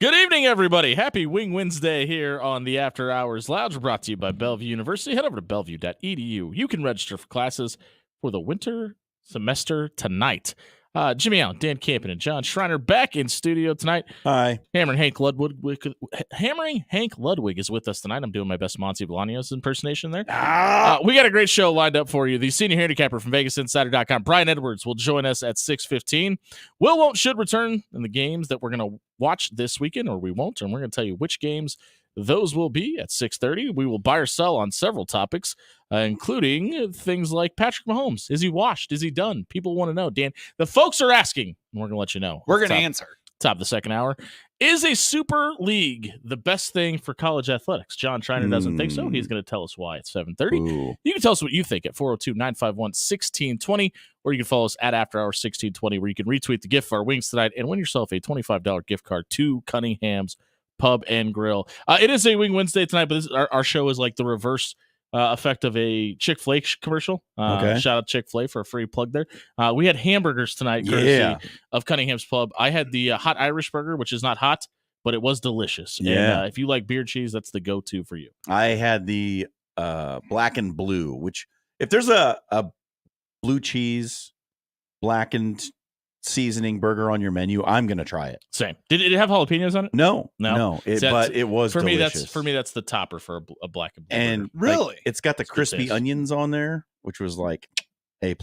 Good evening, everybody. Happy Wing Wednesday here on the After Hours Lounge, brought to you by Bellevue University. Head over to bellevue.edu. You can register for classes for the winter semester tonight. Jimmy Allen, Dan Campen, and John Schreiner back in studio tonight. Hi. Hammering Hank Ludwig is with us tonight. I'm doing my best Monty Bolaños impersonation there. We got a great show lined up for you. The senior handicapper from VegasInsider.com, Brian Edwards, will join us at 6:15. Will, won't, should return in the games that we're going to watch this weekend, or we won't, and we're going to tell you which games those will be at 6:30. We will buy or sell on several topics, including things like Patrick Mahomes. Is he washed? Is he done? People want to know, Dan. The folks are asking, and we're going to let you know. We're going to answer. Top of the second hour. Is a super league the best thing for college athletics? John Schreiner doesn't think so. He's going to tell us why at 7:30. Ooh. You can tell us what you think at 402-951-1620, or you can follow us at After Hours 1620, where you can retweet the gift for our wings tonight and win yourself a $25 gift card to Cunninghams Pub and Grill. It is a Wing Wednesday tonight, but our show is like the reverse effect of a Chick-fil-A commercial. Okay. Shout out Chick-fil-A for a free plug there. We had hamburgers tonight, courtesy of Cunningham's Pub. I had the hot Irish burger, which is not hot, but it was delicious. Yeah. And if you like beer cheese, that's the go-to for you. I had the black and blue, which if there's a blue cheese blackened seasoning burger on your menu, I'm going to try it. Same. Did it have jalapenos on it? No. So But it was for delicious. me. That's the topper for a black and blue and burger. Really? like, it's got the crispy taste. onions on there, which was like A+.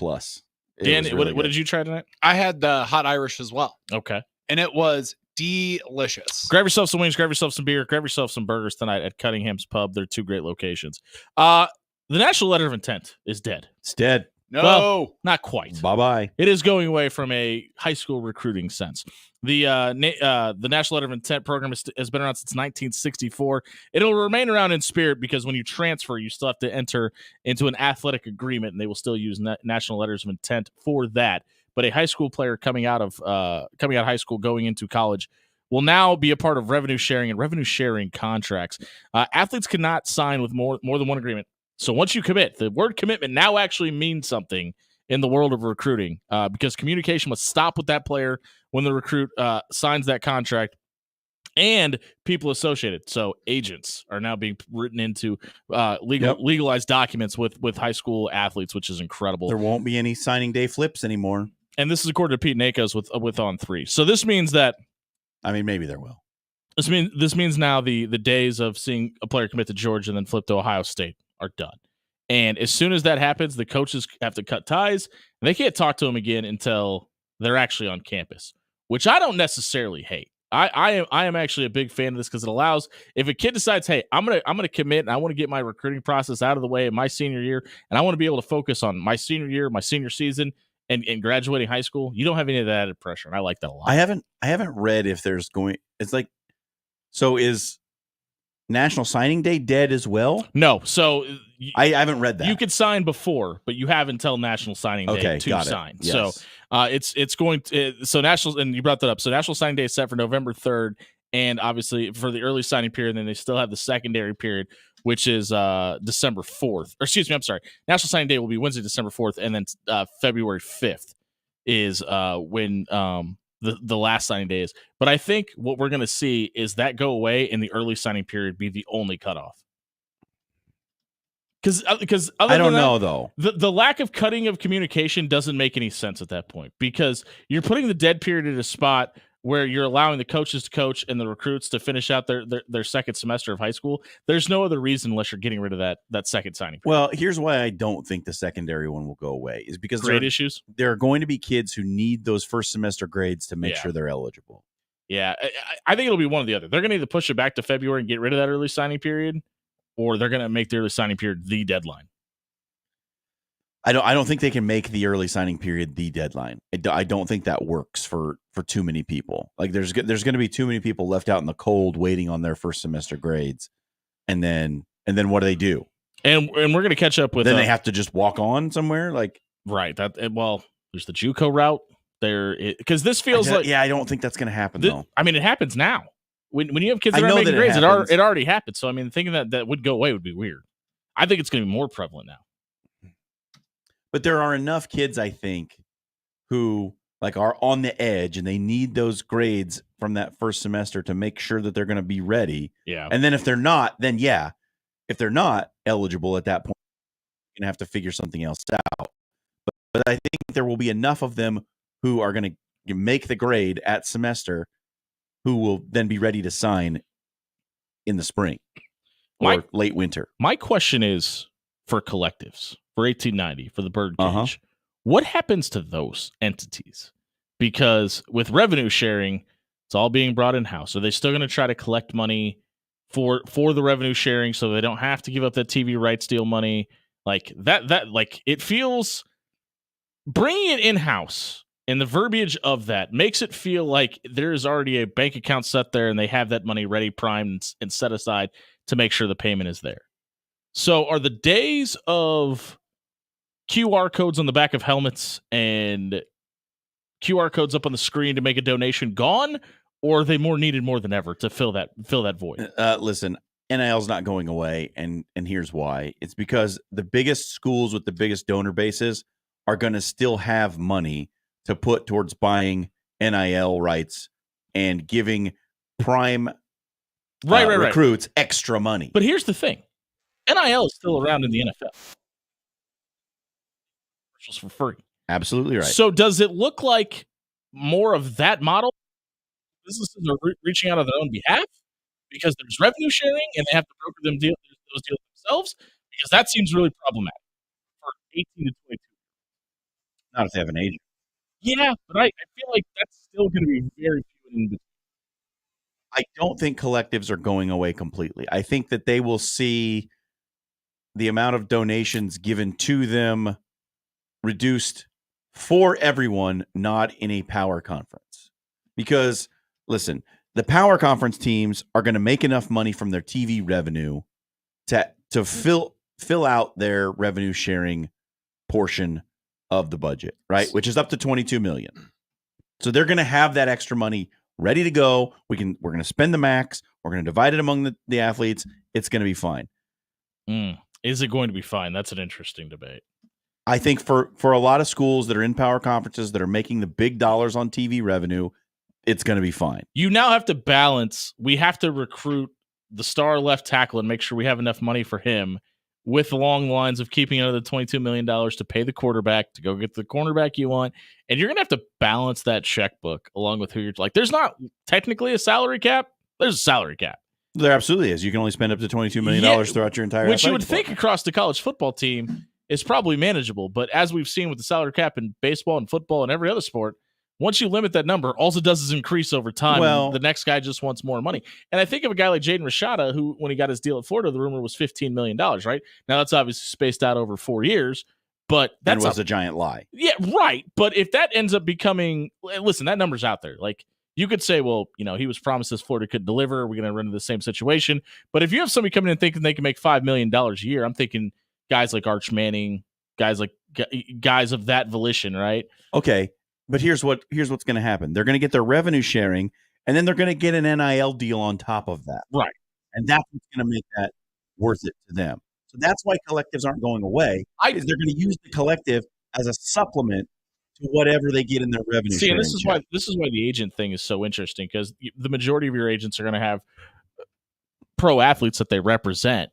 Dan, what did you try tonight? I had the hot Irish as well, Okay. and it was delicious. Grab yourself some wings, grab yourself some beer, grab yourself some burgers tonight at Cunningham's Pub. They're two great locations. The National Letter of Intent is dead. It's dead. No. Well, not quite. Bye-bye. It is going away from a high school recruiting sense. The National Letter of Intent program has been around since 1964. It'll remain around in spirit because when you transfer, you still have to enter into an athletic agreement, and they will still use National Letters of Intent for that. But a high school player coming out of high school, going into college, will now be a part of revenue sharing and revenue sharing contracts. Athletes cannot sign with more than one agreement. So once you commit, the word commitment now actually means something in the world of recruiting, because communication must stop with that player when the recruit signs that contract, and people associated. So agents are now being written into legalized documents with high school athletes, which is incredible. There won't be any signing day flips anymore. And this is according to Pete Nakos with On3. So this means that, I mean, maybe there will. This means now the days of seeing a player commit to Georgia and then flip to Ohio State are done. And as soon as that happens, the coaches have to cut ties, and they can't talk to them again until they're actually on campus, which I don't necessarily hate. I am actually a big fan of this because it allows, if a kid decides, hey, I'm gonna commit and I want to get my recruiting process out of the way in my senior year, and I want to be able to focus on my senior year, my senior season, and graduating high school, you don't have any of that added pressure, and I like that a lot. I haven't read if there's going. It's like, so is National Signing Day dead as well? No, so I haven't read that. You could sign before, but you have until National Signing Day to sign. Yes. So it's going to National, and you brought that up. So National Signing Day is set for November 3rd, and obviously for the early signing period, then they still have the secondary period, which is December 4th. Or excuse me, I'm sorry. National Signing Day will be Wednesday, December 4th, and then February 5th is when the last signing day is. But I think what we're going to see is that go away and the early signing period be the only cutoff. Because I don't know, though. The lack of cutting of communication doesn't make any sense at that point, because you're putting the dead period at a spot where you're allowing the coaches to coach and the recruits to finish out their second semester of high school. There's no other reason unless you're getting rid of that second signing period. Well, here's why I don't think the secondary one will go away is because issues. There are going to be kids who need those first semester grades to make sure they're eligible. Yeah, I think it'll be one or the other. They're going to either push it back to February and get rid of that early signing period, or they're going to make the early signing period the deadline. I don't think they can make the early signing period the deadline. I don't think that works for too many people. Like there's going to be too many people left out in the cold waiting on their first semester grades, and then what do they do? And we're going to catch up with. Then they have to just walk on somewhere, like right. There's the JUCO route there, because this feels like I don't think that's going to happen though. I mean, it happens now. When you have kids that are making grades, it already happened. So I mean, thinking that would go away would be weird. I think it's going to be more prevalent now. But there are enough kids, I think, who like are on the edge and they need those grades from that first semester to make sure that they're going to be ready. Yeah. And then if they're not, then yeah, if they're not eligible at that point, you're going to have to figure something else out. But I think there will be enough of them who are going to make the grade at semester who will then be ready to sign in the spring or late winter. My question is for collectives, for 1890, for the Birdcage, what happens to those entities? Because with revenue sharing, it's all being brought in-house. Are they still going to try to collect money for the revenue sharing so they don't have to give up that TV rights deal money? Like that like it feels bringing it in-house and the verbiage of that makes it feel like there's already a bank account set there and they have that money ready, primed, and set aside to make sure the payment is there. So are the days of QR codes on the back of helmets and QR codes up on the screen to make a donation gone, or are they more needed more than ever to fill that void? Listen, NIL's not going away, and here's why. It's because the biggest schools with the biggest donor bases are going to still have money to put towards buying NIL rights and giving prime recruits extra money. But here's the thing. NIL is still around in the NFL. Commercials for free. Absolutely right. So does it look like more of that model? Businesses are reaching out on their own behalf because there's revenue sharing and they have to broker those deals themselves? Because that seems really problematic for 18 to 22. Not if they have an agent. Yeah, but I feel like that's still going to be very few in between. I don't think collectives are going away completely. I think that they will see the amount of donations given to them reduced for everyone, not in a power conference. Because, listen, the power conference teams are going to make enough money from their TV revenue to fill out their revenue sharing portion of the budget, right? Which is up to $22 million. So they're going to have that extra money ready to go. We're going to spend the max. We're going to divide it among the athletes. It's going to be fine. Is it going to be fine? That's an interesting debate. I think for a lot of schools that are in power conferences that are making the big dollars on TV revenue, it's going to be fine. You now have to balance. We have to recruit the star left tackle and make sure we have enough money for him with long lines of keeping under the $22 million to pay the quarterback, to go get the cornerback you want. And you're going to have to balance that checkbook along with who you're like. There's not technically a salary cap. There's a salary cap. There absolutely is. You can only spend up to $22 million throughout your entire which you would think across the college football team is probably manageable. But as we've seen with the salary cap in baseball and football and every other sport, once you limit that number, all it does is increase over time. Well, the next guy just wants more money. And I think of a guy like Jaden Rashada, who, when he got his deal at Florida, the rumor was $15 million, right? Now, that's obviously spaced out over 4 years, but that was a giant lie. Yeah, right. But if that ends up becoming, listen, that number's out there. Like, you could say, well, he was promised this Florida could deliver. We're going to run into the same situation. But if you have somebody coming in thinking they can make $5 million a year, I'm thinking guys like Arch Manning, guys of that volition, right? Okay. But here's what's going to happen. They're going to get their revenue sharing, and then they're going to get an NIL deal on top of that. Right. And that's what's going to make that worth it to them. So that's why collectives aren't going away. Is they're going to use the collective as a supplement to whatever they get in their revenue. See, and this is why the agent thing is so interesting, because the majority of your agents are going to have pro athletes that they represent.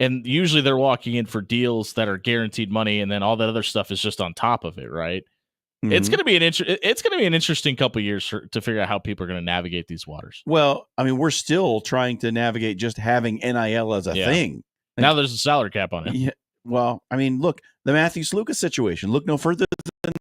And usually they're walking in for deals that are guaranteed money, and then all that other stuff is just on top of it, right? Mm-hmm. It's going to be an interesting couple of years to figure out how people are going to navigate these waters. Well, I mean, we're still trying to navigate just having NIL as a thing. Now there's a salary cap on it. Yeah. Well, I mean, look, the Matthew Sluka situation. Look no further than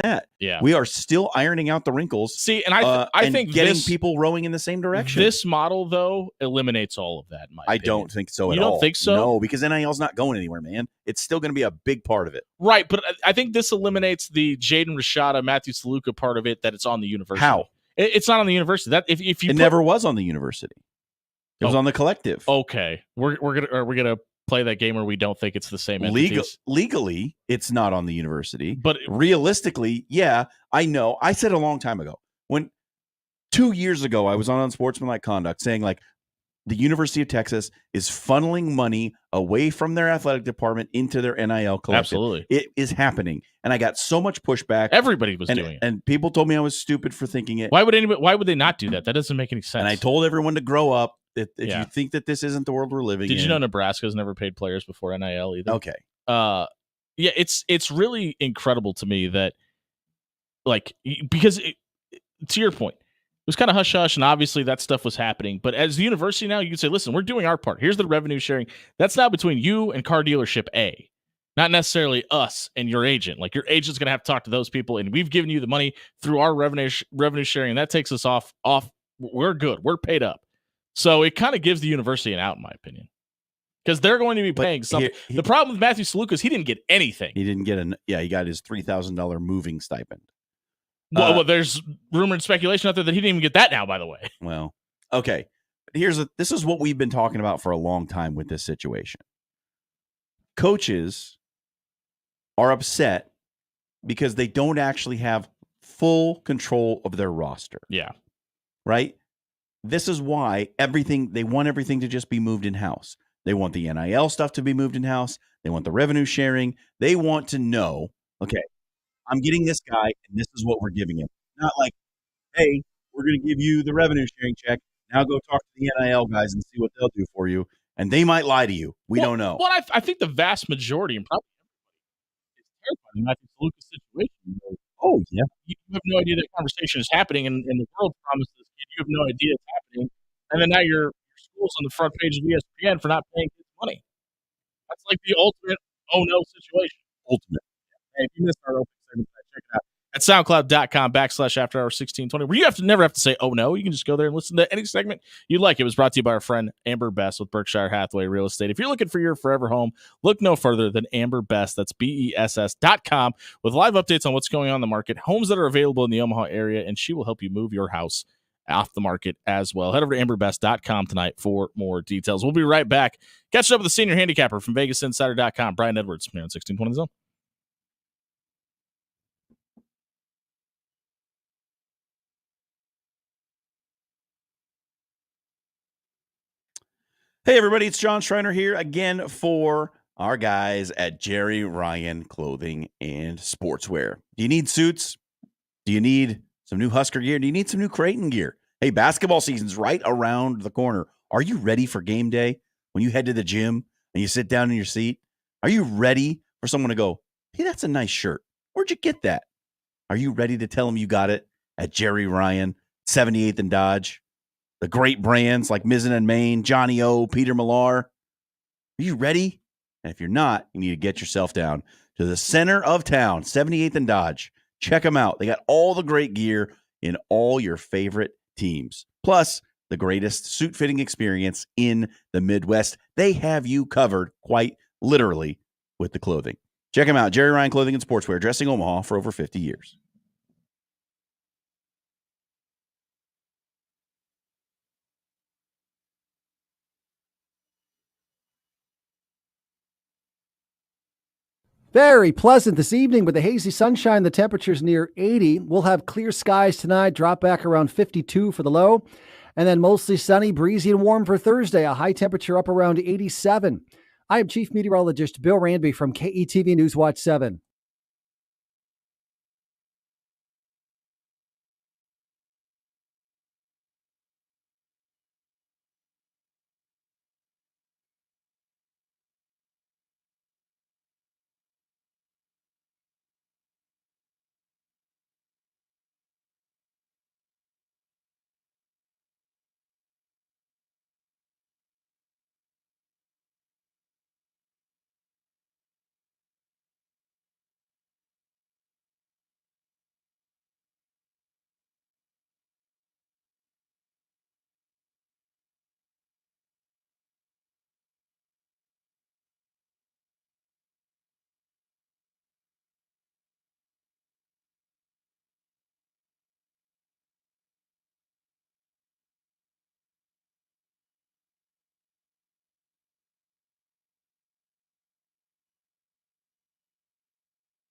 that. Yeah, we are still ironing out the wrinkles. See, and I think getting people rowing in the same direction. This model, though, eliminates all of that. I don't think so at all. You don't think so? No, because NIL's not going anywhere, man. It's still going to be a big part of it. Right, but I think this eliminates the Jaden Rashada, Matthew Sluka part of it. That it's on the university. How? It's not on the university. That if you never was on the university. It was on the collective. Okay, we're gonna play that game where we don't think it's the same entities. Legally, it's not on the university. But realistically, yeah, I know. I said a long time ago, when 2 years ago I was on Unsportsmanlike Conduct saying, like, the University of Texas is funneling money away from their athletic department into their NIL collective. Absolutely. It is happening. And I got so much pushback. Everybody was doing it. And people told me I was stupid for thinking it. Why would they not do that? That doesn't make any sense. And I told everyone to grow up. If Yeah. you think that this isn't the world we're living in. Did you know Nebraska's never paid players before NIL either? Okay. Yeah, it's really incredible to me that, like, because to your point, it was kind of hush hush, and obviously that stuff was happening. But as the university now, you can say, listen, we're doing our part. Here's the revenue sharing. That's now between you and car dealership A, not necessarily us and your agent. Like, your agent's going to have to talk to those people, and we've given you the money through our revenue sharing, and that takes us off. We're good. We're paid up. So it kind of gives the university an out, in my opinion, because they're going to be paying something. The problem with Matthew Saluka is he didn't get anything. He didn't get he got his $3,000 moving stipend. Well, there's rumor and speculation out there that he didn't even get that now, by the way. Well, okay. This is what we've been talking about for a long time with this situation. Coaches are upset because they don't actually have full control of their roster. Yeah. Right? This is why they want everything to just be moved in-house. They want the NIL stuff to be moved in-house. They want the revenue sharing. They want to know, okay, I'm getting this guy, and this is what we're giving him. Not like, hey, we're going to give you the revenue sharing check. Now go talk to the NIL guys and see what they'll do for you. And they might lie to you. We don't know. Well, I think the vast majority, and probably is terrified in Matthew Saluka's situation. Oh, yeah. You have no idea that conversation is happening, and the world promises this kid. You have no idea it's happening. And then now your school's on the front page of ESPN for not paying kids money. That's like the ultimate oh no situation. Ultimate. Hey, if you missed our opening segment, check it out at soundcloud.com/afterhour1620, where you never have to say oh no. You can just go there and listen to any segment you like. It was brought to you by our friend Amber Best with Berkshire Hathaway Real Estate. If you're looking for your forever home, look no further than Amber Best. That's BESS.com with live updates on what's going on in the market, homes that are available in the Omaha area, and she will help you move your house off the market as well. Head over to amberbest.com tonight for more details. We'll be right back. Catch up with the senior handicapper from VegasInsider.com, Brian Edwards, here on 1620 Zone. Hey, everybody, it's John Schreiner here again for our guys at Jerry Ryan Clothing and Sportswear. Do you need suits? Do you need some new Husker gear? Do you need some new Creighton gear? Hey, basketball season's right around the corner. Are you ready for game day? When you head to the gym and you sit down in your seat, are you ready for someone to go, hey, that's a nice shirt. Where'd you get that? Are you ready to tell them you got it at Jerry Ryan, 78th and Dodge? The great brands like Mizzen and Main, Johnny O, Peter Millar. Are you ready? And if you're not, you need to get yourself down to the center of town, 78th and Dodge. Check them out. They got all the great gear in all your favorite teams. Plus, the greatest suit fitting experience in the Midwest. They have you covered quite literally with the clothing. Check them out. Jerry Ryan Clothing and Sportswear, dressing Omaha for over 50 years. Very pleasant this evening with the hazy sunshine. The temperature's near 80. We'll have clear skies tonight, drop back around 52 for the low, and then mostly sunny, breezy, and warm for Thursday. A high temperature up around 87. I am Chief Meteorologist Bill Ranby from KETV Newswatch 7.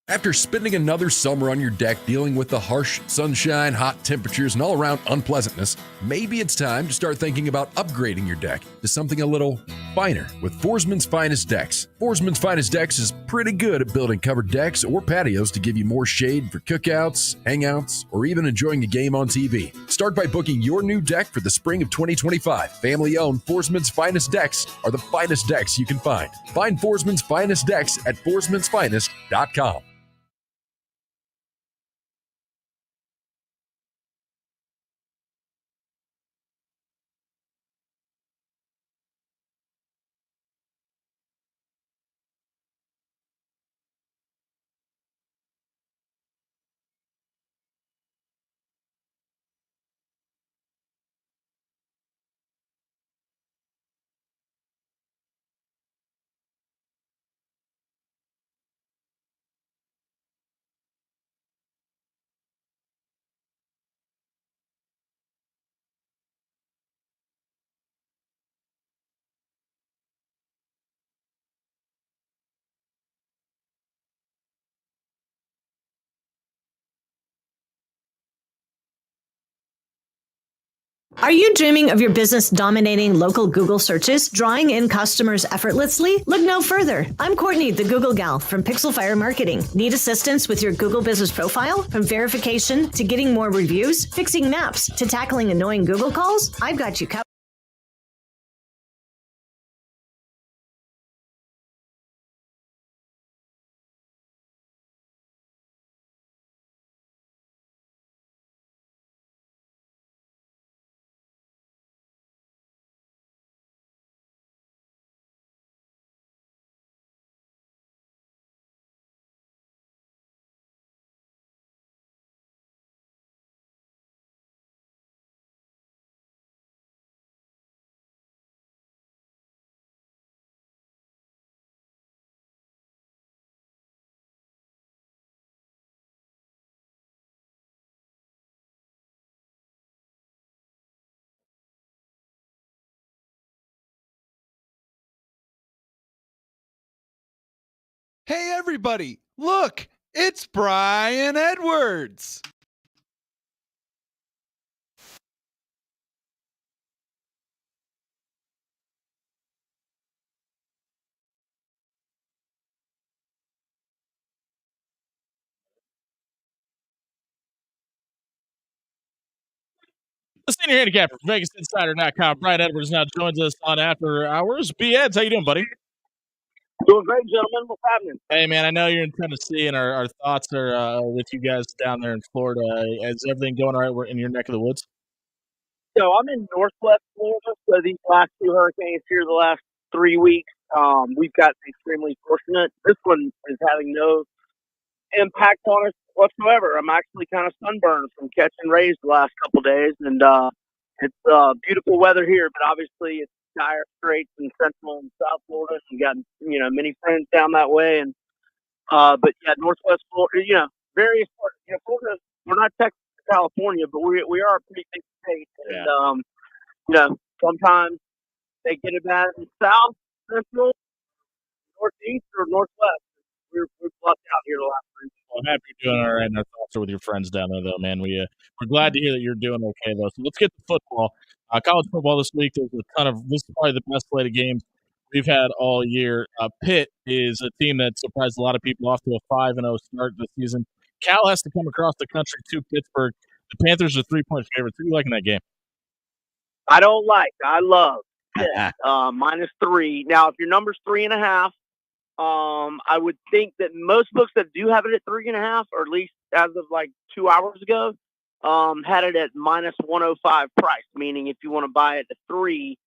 After spending another summer on your deck dealing with the harsh sunshine, hot temperatures, and all-around unpleasantness, maybe it's time to start thinking about upgrading your deck to something a little finer with Forsman's Finest Decks. Forsman's Finest Decks is pretty good at building covered decks or patios to give you more shade for cookouts, hangouts, or even enjoying a game on TV. Start by booking your new deck for the spring of 2025. Family-owned Forsman's Finest Decks are the finest decks you can find. Find Forsman's Finest Decks at forsmansfinest.com. Are you dreaming of your business dominating local Google searches, drawing in customers effortlessly? Look no further. I'm Courtney, the Google gal from Pixel Fire Marketing. Need assistance with your Google business profile? From verification to getting more reviews, fixing maps to tackling annoying Google calls? I've got you covered. Hey, everybody, look, it's Brian Edwards. The senior handicapper from VegasInsider.com, Brian Edwards, now joins us on After Hours. B-Eds, how you doing, buddy? Doing great, gentlemen. What's happening? Hey, man, I know you're in Tennessee, and our thoughts are with you guys down there in Florida. Is everything going all right? We're in your neck of the woods? So I'm in Northwest Florida. So these last two hurricanes here, the last 3 weeks, we've got extremely fortunate. This one is having no impact on us whatsoever. I'm actually kind of sunburned from catching rays the last couple of days, and it's beautiful weather here. But obviously, it's dire straits in Central and South Florida. We got many friends down that way, and but yeah, Northwest Florida. Various parts. Florida. We're not Texas or California, but we are a pretty big state, and sometimes they get it bad in South, Central, Northeast, or Northwest. We're lucked out here the last 3 weeks. Well, I'm happy you're doing all right, and our thoughts are with your friends down there, though, man. We're glad to hear that you're doing okay, though. So let's get to football. College football this week. There's a ton of. This is probably the best slate of games we've had all year. Pitt is a team that surprised a lot of people off to a 5-0 start this season. Cal has to come across the country to Pittsburgh. The Panthers are 3-point favorites. Who are you liking that game? I love Pitt, -3. Now, if your number's 3.5, I would think that most books that do have it at 3.5, or at least as of like 2 hours ago, had it at -105 price. Meaning, if you want to buy it at 3,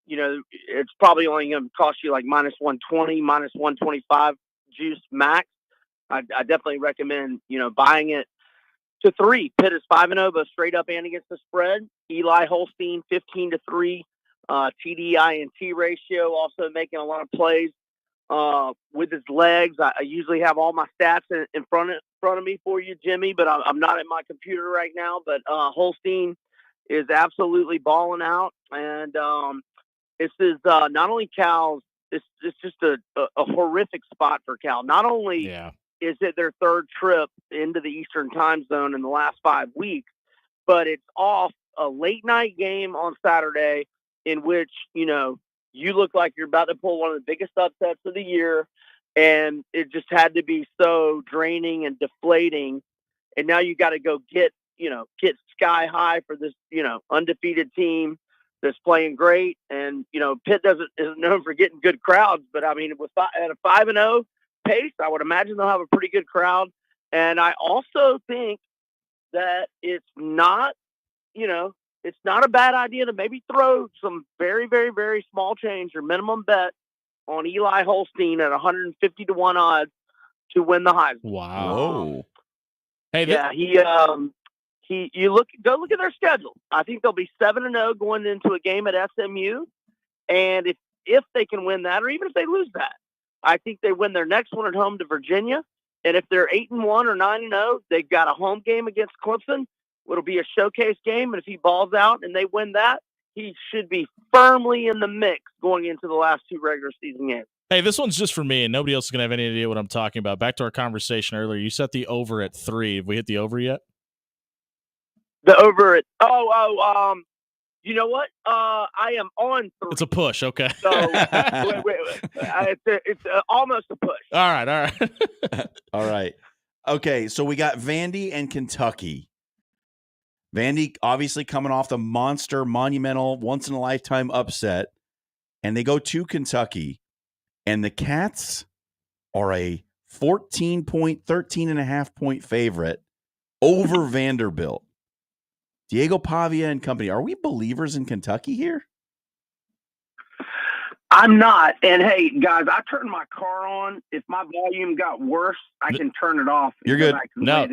it's probably only going to cost you like -120, -125 juice max. I definitely recommend buying it to 3. Pitt is 5-0, but straight up and against the spread. Eli Holstein 15-3, TDINT ratio, also making a lot of plays with his legs. I usually have all my stats in front of me for you, Jimmy, but I'm not at my computer right now. But Holstein is absolutely balling out, and this is not only Cal's. It's just a horrific spot for Cal. Not only is it their third trip into the Eastern time zone in the last 5 weeks, but it's off a late night game on Saturday in which, you look like you're about to pull one of the biggest upsets of the year. And it just had to be so draining and deflating. And now you got to go get sky high for this, undefeated team that's playing great. And, Pitt isn't known for getting good crowds, but I mean, at a 5-0 pace, I would imagine they'll have a pretty good crowd. And I also think that it's not a bad idea to maybe throw some very, very, very small change or minimum bet on Eli Holstein at 150 to 1 odds to win the Heisman. Wow. Whoa. Hey, Yeah, go look at their schedule. I think they'll be 7-0 going into a game at SMU, and if they can win that, or even if they lose that, I think they win their next one at home to Virginia. And if they're 8-1 or 9-0, they've got a home game against Clemson. It'll be a showcase game, and if he balls out and they win that, he should be firmly in the mix going into the last 2 regular season games. Hey, this one's just for me, and nobody else is going to have any idea what I'm talking about. Back to our conversation earlier. You set the over at 3. Have we hit the over yet? The over at you know what? I am on 3. It's a push, okay. So wait. It's almost a push. All right. All right. Okay, so we got Vandy and Kentucky. Vandy obviously coming off the monumental, once-in-a-lifetime upset, and they go to Kentucky, and the Cats are a 13.5 favorite over Vanderbilt. Diego Pavia and company. Are we believers in Kentucky here? I'm not. And hey, guys, I turned my car on. If my volume got worse, I can turn it off. You're good. No,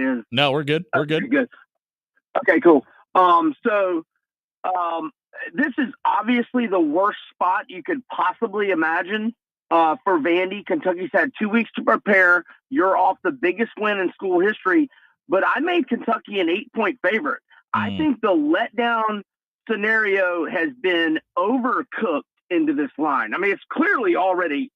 we're good. We're good. Good. Okay, cool. This is obviously the worst spot you could possibly imagine for Vandy. Kentucky's had 2 weeks to prepare. You're off the biggest win in school history, but I made Kentucky an 8-point favorite. I think the letdown scenario has been overcooked into this line. I mean, it's clearly already,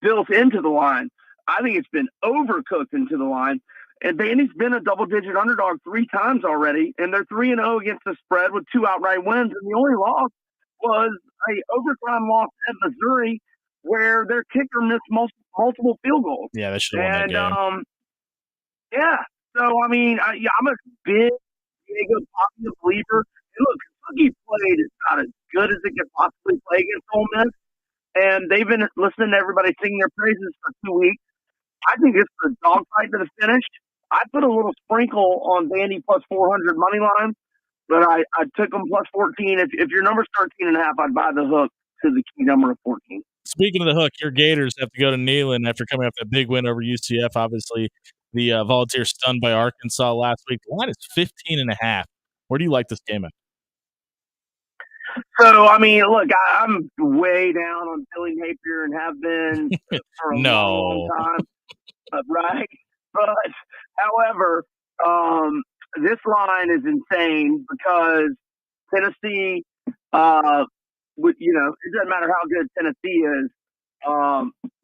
built into the line. I think it's been overcooked into the line. And Vandy's been a double-digit underdog 3 times already, and they're 3-0 against the spread with 2 outright wins. And the only loss was a overtime loss at Missouri, where their kicker missed multiple field goals. Yeah, they should have won that game. Yeah. So I mean, I'm a big Diego Pavia believer. And look, Kentucky played about as good as it could possibly play against Ole Miss, and they've been listening to everybody sing their praises for 2 weeks. I think it's a dogfight to the finish. I put a little sprinkle on Vandy plus 400 money line, but I took them plus 14. If your number's 13.5, I'd buy the hook to the key number of 14. Speaking of the hook, your Gators have to go to Neyland after coming off that big win over UCF. Obviously, the Volunteers stunned by Arkansas last week. The line is 15.5. Where do you like this game at? So, I mean, look, I'm way down on Billy Napier and have been for a long time. Right? But, however, this line is insane because Tennessee, it doesn't matter how good Tennessee is.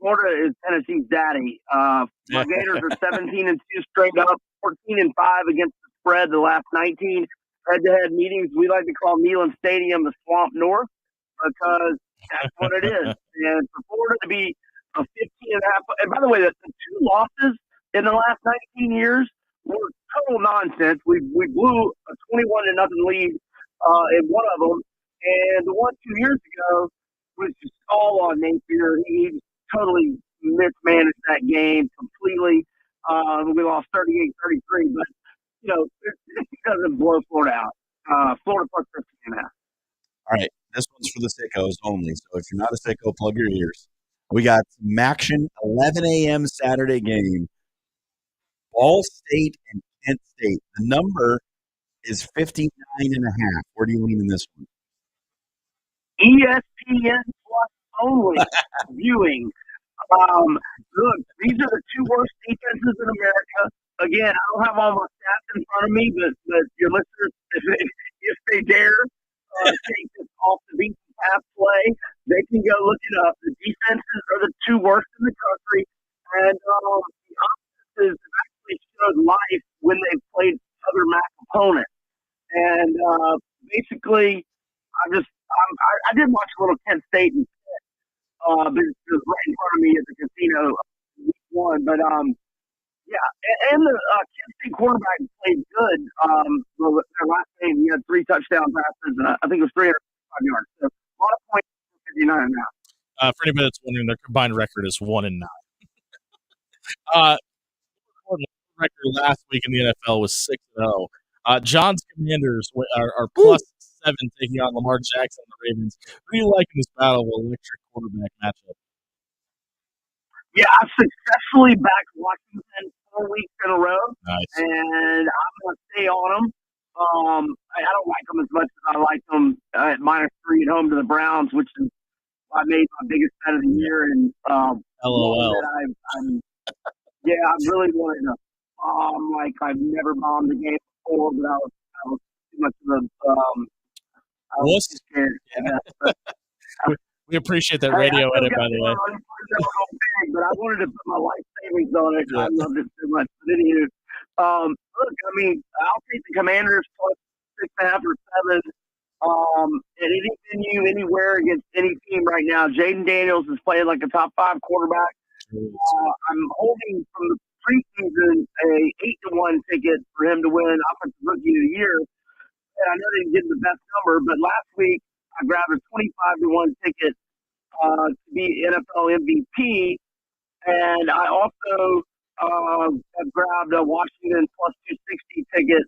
Florida is Tennessee's daddy. My Gators are 17-2 straight up, 14-5 against the spread the last 19 head-to-head meetings. We like to call Neyland Stadium the Swamp North because that's what it is. And for Florida to be a 15.5, and by the way, the 2 losses in the last 19 years were total nonsense. We blew a 21-0 lead in one of them, and the one 2 years ago was just all on Napier. He totally mismanaged that game completely. We lost 38-33, but it doesn't blow Florida out. Florida plus 15.5. All right, this one's for the sickos only. So if you're not a sicko, plug your ears. We got some action, 11 a.m. Saturday game. Ball State and Kent State. The number is 59.5. Where do you lean in this one? ESPN plus only viewing. Look, these are the 2 worst defenses in America. Again, I don't have all my stats in front of me, but your listeners, if they dare take this off the beaten path play, they can go look it up. The defenses are the 2 worst in the country. And the offenses have actually showed life when they played other MAC opponents. And basically, I did watch a little Kent State and but it was right in front of me at the casino week one. But yeah, and the Kent State quarterback played good. Well, their last game, he had 3 touchdown passes, and I think it was 305 yards. So a lot of points, 59 now. For anybody that's wondering, their combined record is 1-9. Record last week in the NFL was 6-0. John's Commanders are +7 taking on Lamar Jackson and the Ravens. Who do you like in this battle of electric quarterback matchup? Yeah, I've successfully backed Washington 4 weeks in a row, Nice. and I'm going to stay on them. I don't like them as much as I like them at -3 at home to the Browns, which is I made my biggest bet of the year. And LOL. I really wanted to bomb like I've never bombed a game before, but I was too much of a I was too scared. Yeah. We appreciate that radio edit, by the way. But I wanted to put my life savings on it. I loved it so much. But anywho, look, I mean, I'll take the Commanders +6.5 or 7. At any venue, anywhere against any team right now. Jaden Daniels is playing like a top 5 quarterback. I'm holding from the preseason a 8-1 ticket for him to win Offensive Rookie of the Year. And I know they didn't get the best number, but last week I grabbed a 25-1 ticket to be NFL MVP. And I also have grabbed a Washington +260 ticket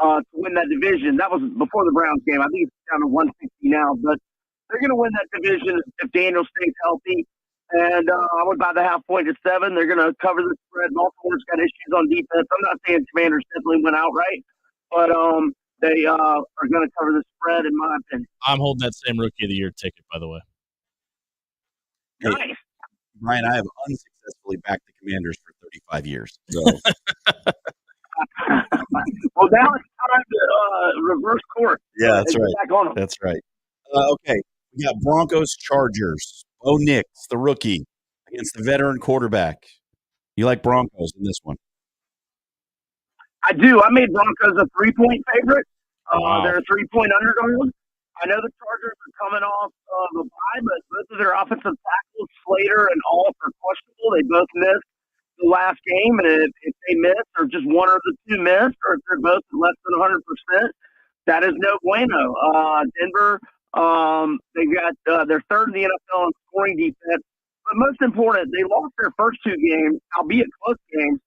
to win that division. That was before the Browns game. I think it's down to 160 now, but they're going to win that division if Daniel stays healthy. And I would buy the half point at 7. They're going to cover the spread. Baltimore's got issues on defense. I'm not saying Commanders definitely went outright, but they are going to cover the spread, in my opinion. I'm holding that same Rookie of the Year ticket, by the way. Hey, Nice. Brian, I have unsuccessfully backed the Commanders for 35 years. So Well, now it's time to reverse course. yeah, that's and right. get back on them. That's right. Okay, we got Broncos Chargers. Bo Nix, the rookie, against the veteran quarterback. You like Broncos in this one? I do. I made Broncos a 3-point favorite. Wow. They're a 3-point underdog. I know the Chargers are coming off of a bye, but both of their offensive tackles, Slater and Alt, are questionable. They both missed the last game, and if they miss, or just one or the two missed, or if they're both less than 100%, that is no bueno. Denver, they got they're third in the NFL in scoring defense. But most important, they lost their first 2 games, albeit close games.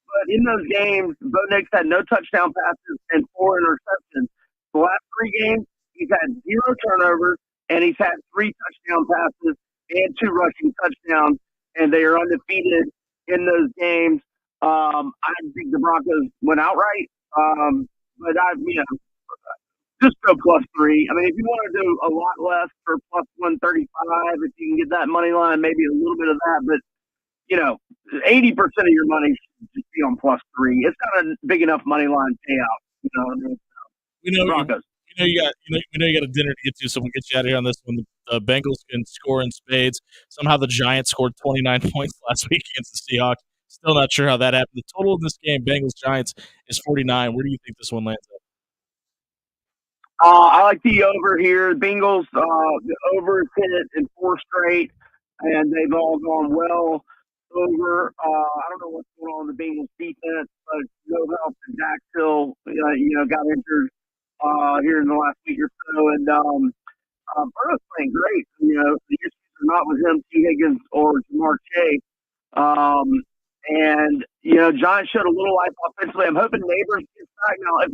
But in those games, Bo Nix had no touchdown passes and 4 interceptions. The last 3 games, he's had 0 turnovers, and he's had 3 touchdown passes and 2 rushing touchdowns, and they are undefeated in those games. I think the Broncos went outright, but just go +3. I mean, if you want to do a lot less for +135, if you can get that money line, maybe a little bit of that, but 80% of your money should just be on +3. It's not a big enough money line payout. You know what I mean? Broncos. You got a dinner to get to, so we'll get you out of here on this one. The Bengals can score in spades. Somehow the Giants scored 29 points last week against the Seahawks. Still not sure how that happened. The total in this game, Bengals-Giants, is 49. Where do you think this one lands at? I like the over here. Bengals, the over is hit in 4 straight, and they've all gone well over. I don't know what's going on in the Bengals defense, but no help to Dak Hill, got injured here in the last week or so. And Burrow's playing great. The issues are not with him, T. Higgins, or Jamar Chase. Giants showed a little life offensively. I'm hoping Neighbors gets back. Now, if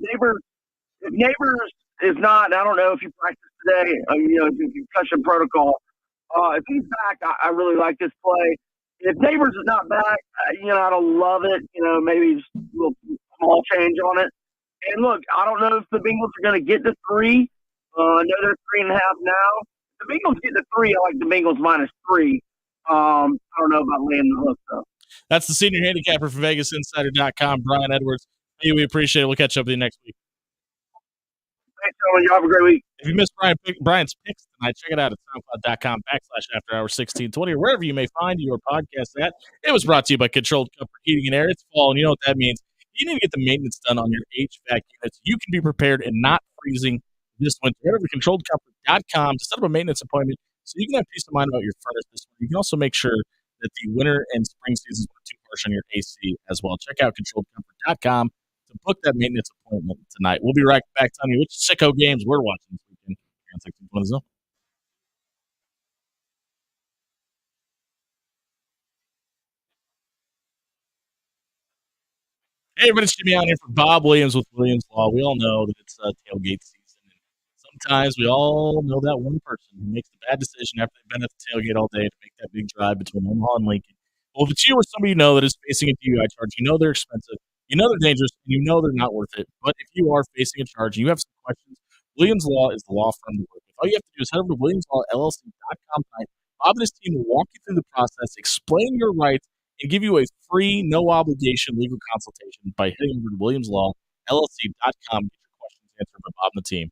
Neighbors is not, I don't know if you practice today, concussion protocol. If he's back, I really like this play. If Neighbors is not back, I don't love it. Maybe just a little small change on it. And look, I don't know if the Bengals are going to get to 3. I know they're 3.5 now. If the Bengals get to 3, I like the Bengals -3. I don't know about laying the hook, though. That's the senior handicapper for VegasInsider.com, Brian Edwards. Hey, we appreciate it. We'll catch up with you next week. Thanks, gentlemen. You have a great week. If you missed Brian's picks tonight, check it out at soundcloud.com/afterhour1620 or wherever you may find your podcast at. It was brought to you by Controlled Comfort Heating and Air. It's fall, and you know what that means. You need to get the maintenance done on your HVAC units. You can be prepared and not freezing this winter. Head over to controlledcomfort.com to set up a maintenance appointment so you can have peace of mind about your furnace this winter. You can also make sure that the winter and spring seasons weren't too harsh on your AC as well. Check out controlledcomfort.com to book that maintenance appointment tonight. We'll be right back telling you which sicko games we're watching this weekend. On 1620 Zone. Hey, everybody, it's Jimmy out here for Bob Williams with Williams Law. We all know that it's tailgate season. And sometimes we all know that one person who makes the bad decision after they've been at the tailgate all day to make that big drive between Omaha and Lincoln. Well, if it's you or somebody you know that is facing a DUI charge, you know they're expensive, you know they're dangerous, and you know they're not worth it. But if you are facing a charge and you have some questions, Williams Law is the law firm to work with. All you have to do is head over to WilliamsLawLLC.com tonight. Bob and his team will walk you through the process, explain your rights, and give you a free, no obligation legal consultation by heading over to WilliamsLawLLC.com. Get your questions answered by Bob and the team.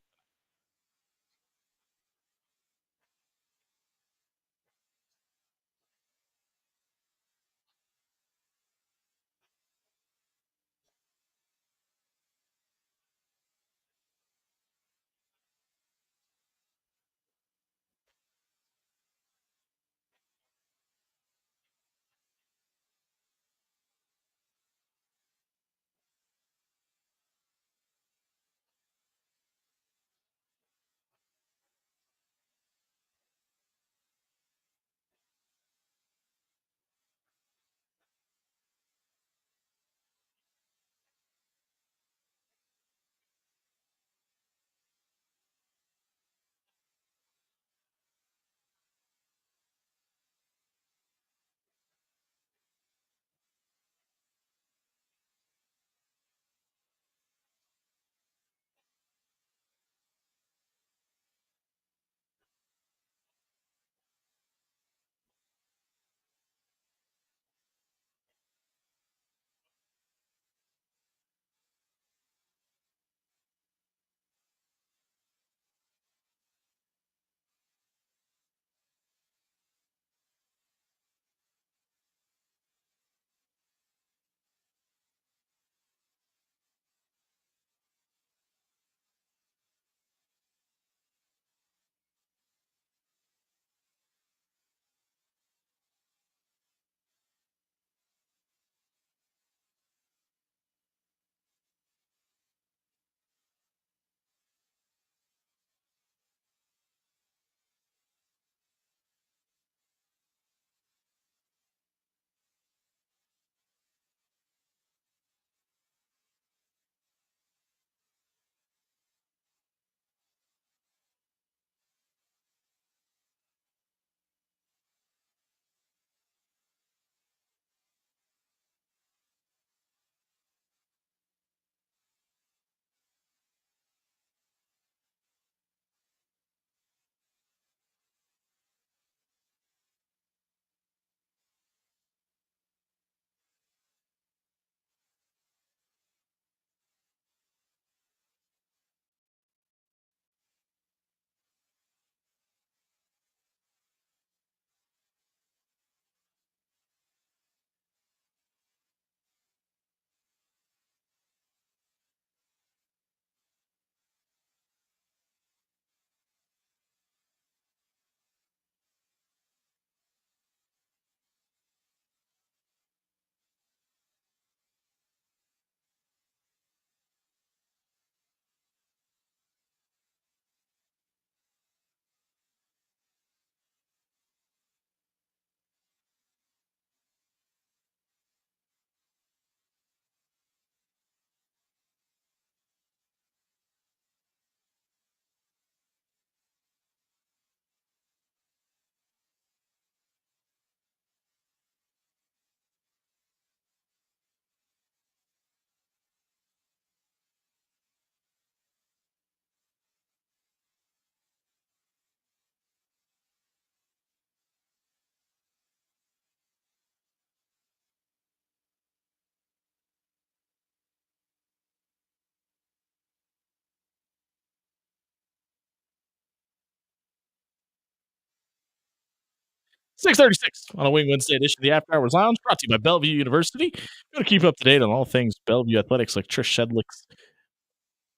6:36 on a Wing Wednesday edition of the After Hours Lounge, brought to you by Bellevue University. Going to keep up to date on all things Bellevue athletics, like Trish Shedlick's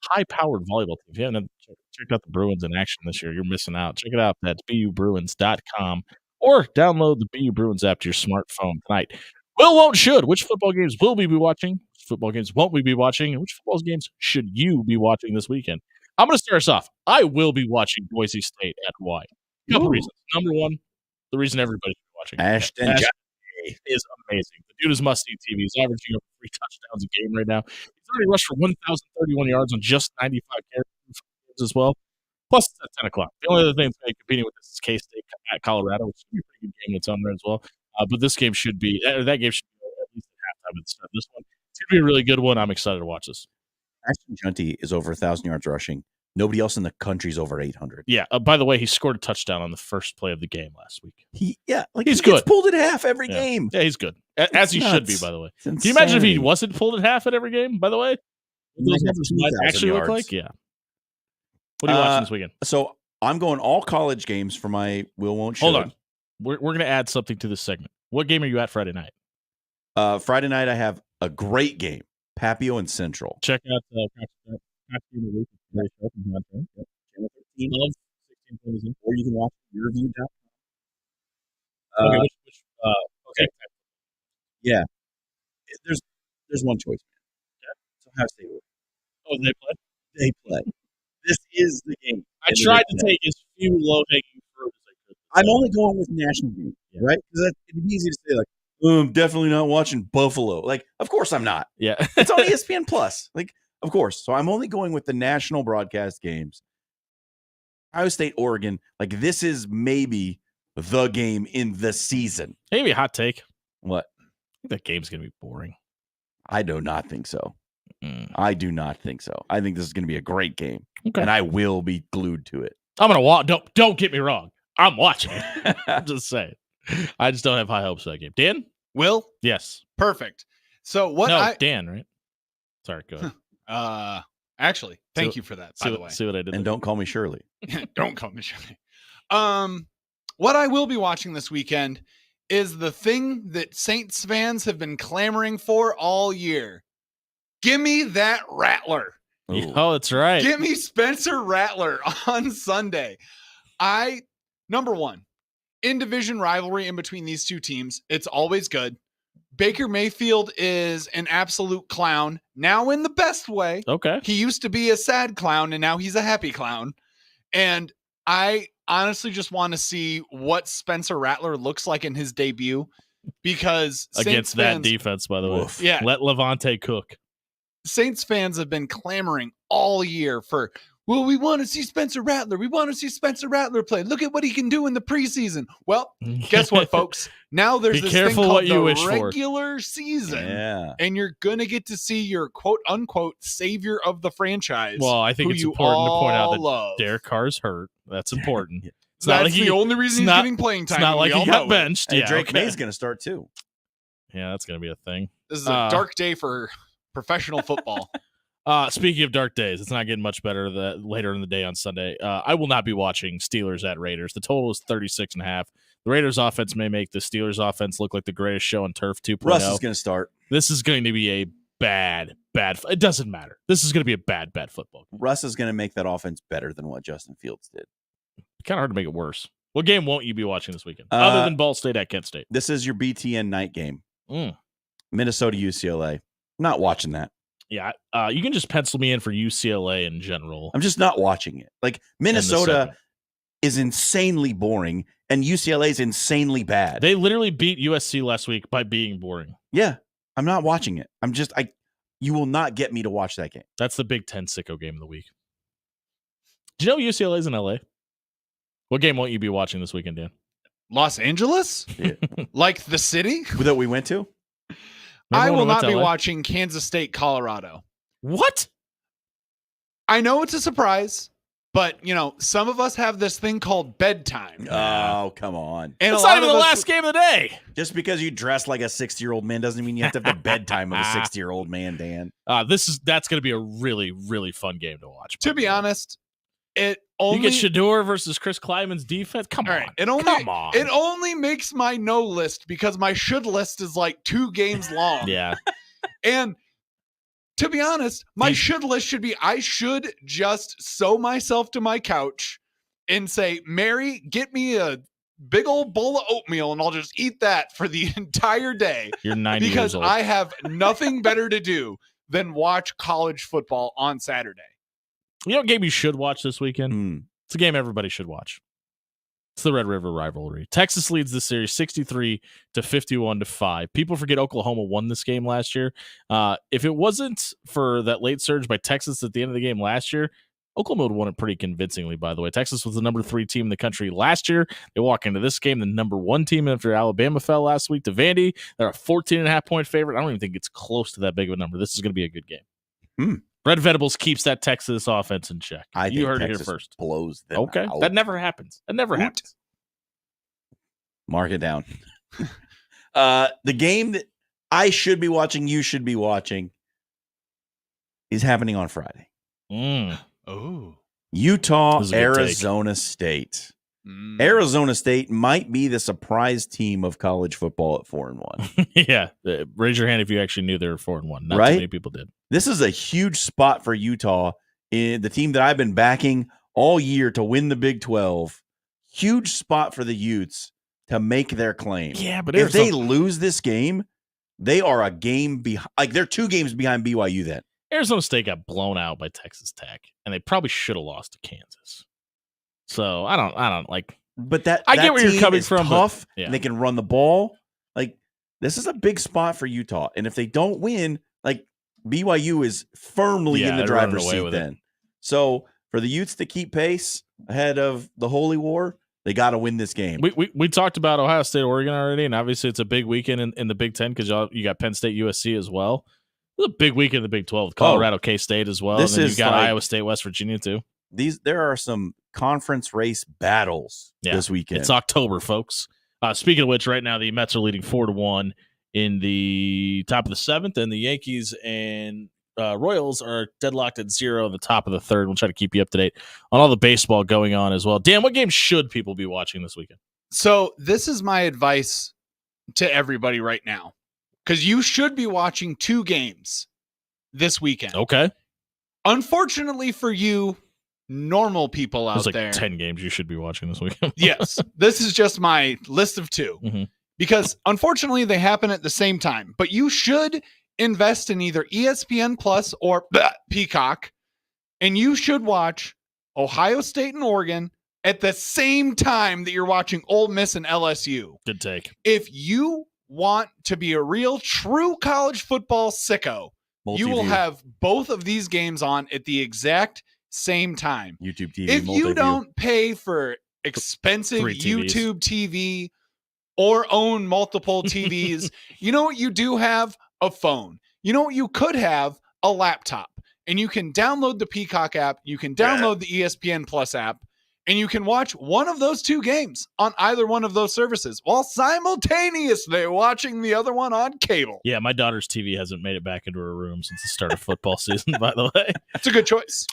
high-powered volleyball team. If you haven't checked out the Bruins in action this year, you're missing out. Check it out. That's BUBruins.com or download the BU Bruins app to your smartphone tonight. Will, won't, should. Which football games will we be watching? Which football games won't we be watching? And which football games should you be watching this weekend? I'm going to start us off. I will be watching Boise State at Hawaii. A couple reasons. Number one, the reason everybody's watching Ashton is amazing. The dude is must-see TV. He's averaging over 3 touchdowns a game right now. He's already rushed for 1,031 yards on just 95 carries as well. Plus, it's at 10 o'clock. The only other thing that's going to be competing with this is K-State at Colorado, which is going to be a pretty good game that's on there as well. But this game should be that game should be at least at halftime instead of this one. It's going to be a really good one. I'm excited to watch this. Ashton Junty is over 1,000 yards rushing. Nobody else in the country's over 800. Yeah. By the way, he scored a touchdown on the first play of the game last week. He's He's good. good. Pulled at half every game. Yeah, he's good. As he should be, by the way. It's Can you imagine if he insanity. wasn't pulled at half at every game, by the way? What those numbers might 2,000 actually look yards. like? Yeah. What are you watching this weekend? So I'm going all college games for my will, won't, should. Hold on. We're going to add something to this segment. What game are you at Friday night? Friday night, I have a great game. Papio and Central. Check out Channel 13, 16, or you can watch yourview.com. Okay. Yeah. There's one choice. So Ohio State will. Oh, they play? They play. This is the game. I tried to take as few low-hanging fruit as I could. I'm only going with national game, right? Because it'd be easy to say, like, oh, I'm definitely not watching Buffalo. Like, of course I'm not. Yeah. It's on ESPN Plus. Like, of course. So I'm only going with the national broadcast games. Ohio State, Oregon. Like, this is maybe the game in the season. Maybe a hot take. What? I think that game's going to be boring. I do not think so. Mm. I do not think so. I think this is going to be a great game. Okay. And I will be glued to it. I'm going to watch. Don't get me wrong. I'm watching it. I'm just saying. I just don't have high hopes for that game. Dan? Will? Yes. Perfect. So what No, Dan, right? Sorry, go ahead. Actually, thank you for that, by the way. See what I did And there? don't call me Shirley. Don't call me Shirley. What I will be watching this weekend is the thing that Saints fans have been clamoring for all year. Give me that Rattler. Ooh. Oh, that's right. Give me Spencer Rattler on Sunday. Number one, in-division rivalry in between these two teams. It's always good. Baker Mayfield is an absolute clown, now in the best way. Okay. He used to be a sad clown, and now he's a happy clown. And I honestly just want to see what Spencer Rattler looks like in his debut, because Against Saints that fans, defense, by the way. Woof. Yeah. Let Levante cook. Saints fans have been clamoring all year for, well, we want to see Spencer Rattler. We want to see Spencer Rattler play. Look at what he can do in the preseason. Well, guess what, folks? Now there's Be this careful thing what called you the wish for. regular season. Yeah. And you're going to get to see your quote-unquote savior of the franchise. Well, I think who it's you important to point out all that love. Derek Carr's hurt. That's important. Yeah. It's not That's like the only reason he's not- getting playing time. It's not and like we he all got know it. benched. And Yeah, Drake okay. May's going to start too. Yeah, that's going to be a thing. This is a dark day for professional football. Speaking of dark days, it's not getting much better later in the day on Sunday. I will not be watching Steelers at Raiders. The total is 36.5. The Raiders offense may make the Steelers offense look like the greatest show on turf 2.0. Russ is going to start. This is going to be a bad. It doesn't matter. This is going to be a bad football game. Russ is going to make that offense better than what Justin Fields did. Kind of hard to make it worse. What game won't you be watching this weekend, other than Ball State at Kent State? This is your BTN night game. Mm. Minnesota, UCLA. Not watching that. Yeah, you can just pencil me in for UCLA in general. I'm just not watching it. Like, Minnesota is insanely boring, and UCLA is insanely bad. They literally beat USC last week by being boring. Yeah, I'm not watching it. You will not get me to watch that game. That's the Big Ten sicko game of the week. Do you know UCLA's in LA? What game won't you be watching this weekend, Dan? Los Angeles? Yeah. Like the city? That we went to? Remember I when will we went not to be LA? watching Kansas State, Colorado. What? I know it's a surprise, but, some of us have this thing called bedtime. Oh, come on. And It's a lot not even of the us- last game of the day. Just because you dress like a 60-year-old man doesn't mean you have to have the bedtime of a 60-year-old man, Dan. That's going to be a really, really fun game to watch. To be honest, It You only get Shador versus Chris Kleiman's defense. Come all on. right. Come on. It only makes my no list because my should list is like 2 games long. Yeah. And to be honest, my should list should be I should just sew myself to my couch and say, Mary, get me a big old bowl of oatmeal and I'll just eat that for the entire day. You're 90 because years old. I have nothing better to do than watch college football on Saturday. You know what game you should watch this weekend? Mm. It's a game everybody should watch. It's the Red River rivalry. Texas leads the series 63 to 51 to 5. People forget Oklahoma won this game last year. If it wasn't for that late surge by Texas at the end of the game last year, Oklahoma would have won it pretty convincingly, by the way. Texas was the number 3 team in the country last year. They walk into this game, the number 1 team after Alabama fell last week to Vandy. They're a 14.5-point favorite. I don't even think it's close to that big of a number. This is going to be a good game. Red Venables keeps that Texas offense in check. You heard Texas it here first. Blows them out. That never happens. That never happens. Mark it down. The game that I should be watching, you should be watching, is happening on Friday. Oh, Utah, Arizona State. Arizona State might be the surprise team of college football at 4-1. Yeah, raise your hand if you actually knew they were 4-1. Not right? too many people did. This is a huge spot for Utah, in the team that I've been backing all year to win the Big 12. Huge spot for the Utes to make their claim. Yeah, but if they lose this game, they are a game behind. Like they're 2 games behind BYU. Then Arizona State got blown out by Texas Tech, and they probably should have lost to Kansas. So I don't like. But that I get where you're coming from. Tough. Yeah. And they can run the ball. Like this is a big spot for Utah, and if they don't win, like BYU is firmly in the driver's seat. Then, so for the Utes to keep pace ahead of the Holy War, they got to win this game. We talked about Ohio State, Oregon already, and obviously it's a big weekend in the Big Ten because you got Penn State, USC as well. It's a big weekend in the Big 12. Colorado, K-State as well. This and then is you got like, Iowa State, West Virginia too. There are some conference race battles this weekend. It's October, folks. Speaking of which, right now the Mets are leading 4-1 in the top of the 7th, and the Yankees and Royals are deadlocked at 0 in the top of the 3rd. We'll try to keep you up to date on all the baseball going on as well. Dan, what game should people be watching this weekend? So this is my advice to everybody right now, because you should be watching 2 games this weekend. Okay. Unfortunately for you, normal people out There's there, 10 games you should be watching this weekend. Yes, this is just my list of 2 because unfortunately they happen at the same time. But you should invest in either ESPN Plus or Peacock, and you should watch Ohio State and Oregon at the same time that you're watching Ole Miss and LSU. Good take. If you want to be a real true college football sicko, you will have both of these games on at the exact same time. YouTube TV. If you don't pay for expensive YouTube TV or own multiple TVs, you know what you do have? A phone. You know what you could have? A laptop. And you can download the Peacock app. You can download the ESPN Plus app. And you can watch one of those 2 games on either one of those services while simultaneously watching the other one on cable. Yeah, my daughter's TV hasn't made it back into her room since the start of football season, by the way. It's a good choice.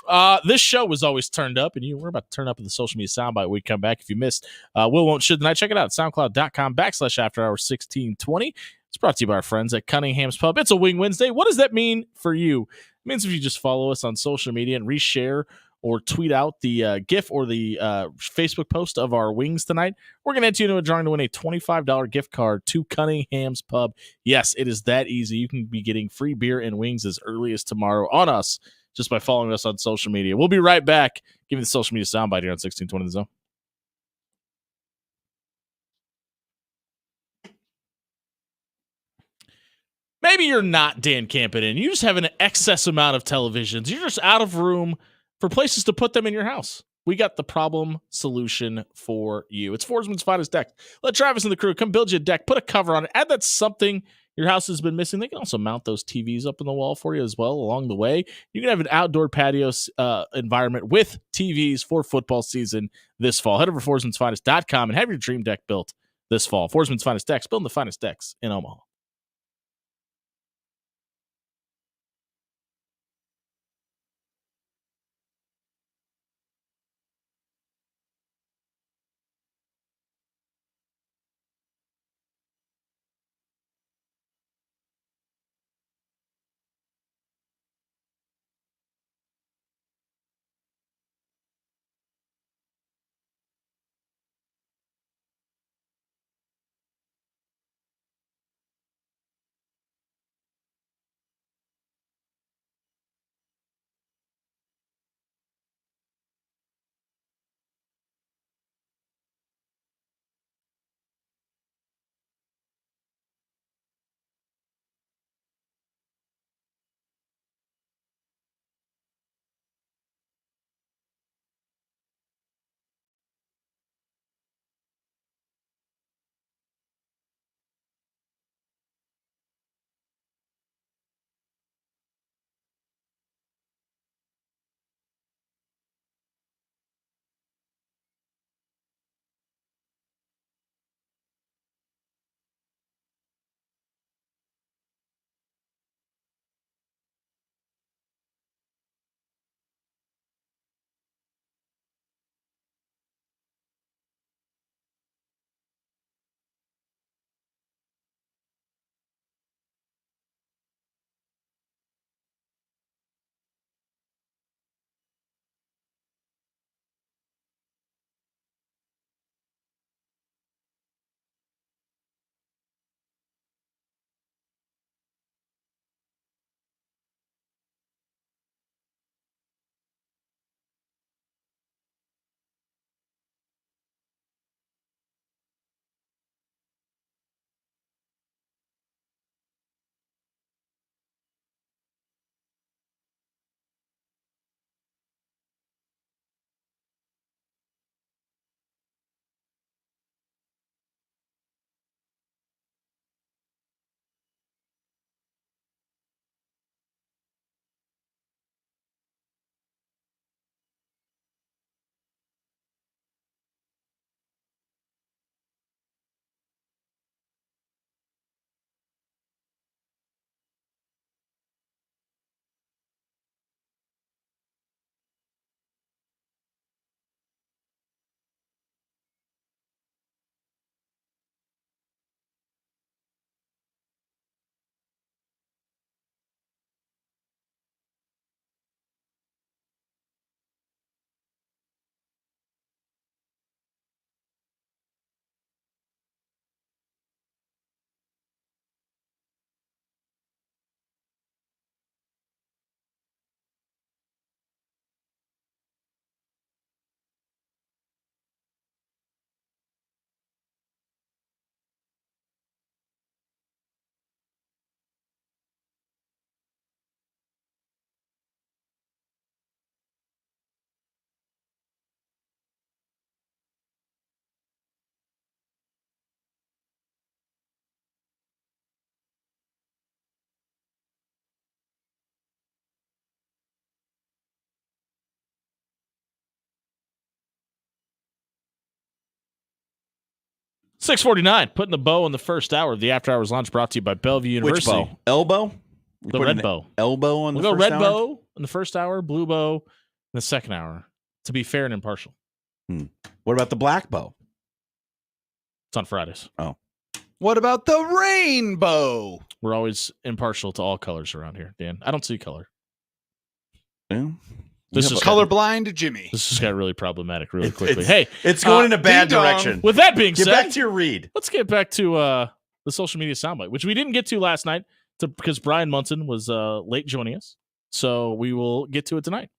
This show was always turned up, and we're about to turn up in the social media soundbite when we come back. If you missed Will Won't Should Tonight, check it out. SoundCloud.com/afterhours1620. It's brought to you by our friends at Cunningham's Pub. It's a Wing Wednesday. What does that mean for you? It means if you just follow us on social media and reshare or tweet out the GIF or the Facebook post of our wings tonight, we're going to enter you into a drawing to win a $25 gift card to Cunningham's Pub. Yes, it is that easy. You can be getting free beer and wings as early as tomorrow on us just by following us on social media. We'll be right back. Give me the social media soundbite here on 1620 The Zone. Maybe you're not Dan Campion. You just have an excess amount of televisions. You're just out of room for places to put them in your house. We got the problem solution for you. It's Forsman's Finest Deck. Let Travis and the crew come build you a deck, put a cover on it, add that something your house has been missing. They can also mount those TVs up on the wall for you as well along the way. You can have an outdoor patio environment with TVs for football season this fall. Head over to forsmansfinest.com and have your dream deck built this fall. Forsman's Finest Decks, building the finest decks in Omaha. 6:49, putting the bow on the first hour of the After Hours Lunch, brought to you by Bellevue University. Which bow? Elbow? Go red bow. Elbow on we'll the go first red hour? bow in the first hour, blue bow in the second hour, to be fair and impartial. What about the black bow? It's on Fridays. Oh. What about the rainbow? We're always impartial to all colors around here, Dan. I don't see color. Yeah. This is Colorblind Jimmy. This just got really problematic really quickly. Hey, it's going in a bad ding-dong. direction. With that being Get said, back to your read. let's get back to the social media soundbite, which we didn't get to last night because Brian Munson was late joining us. So we will get to it tonight.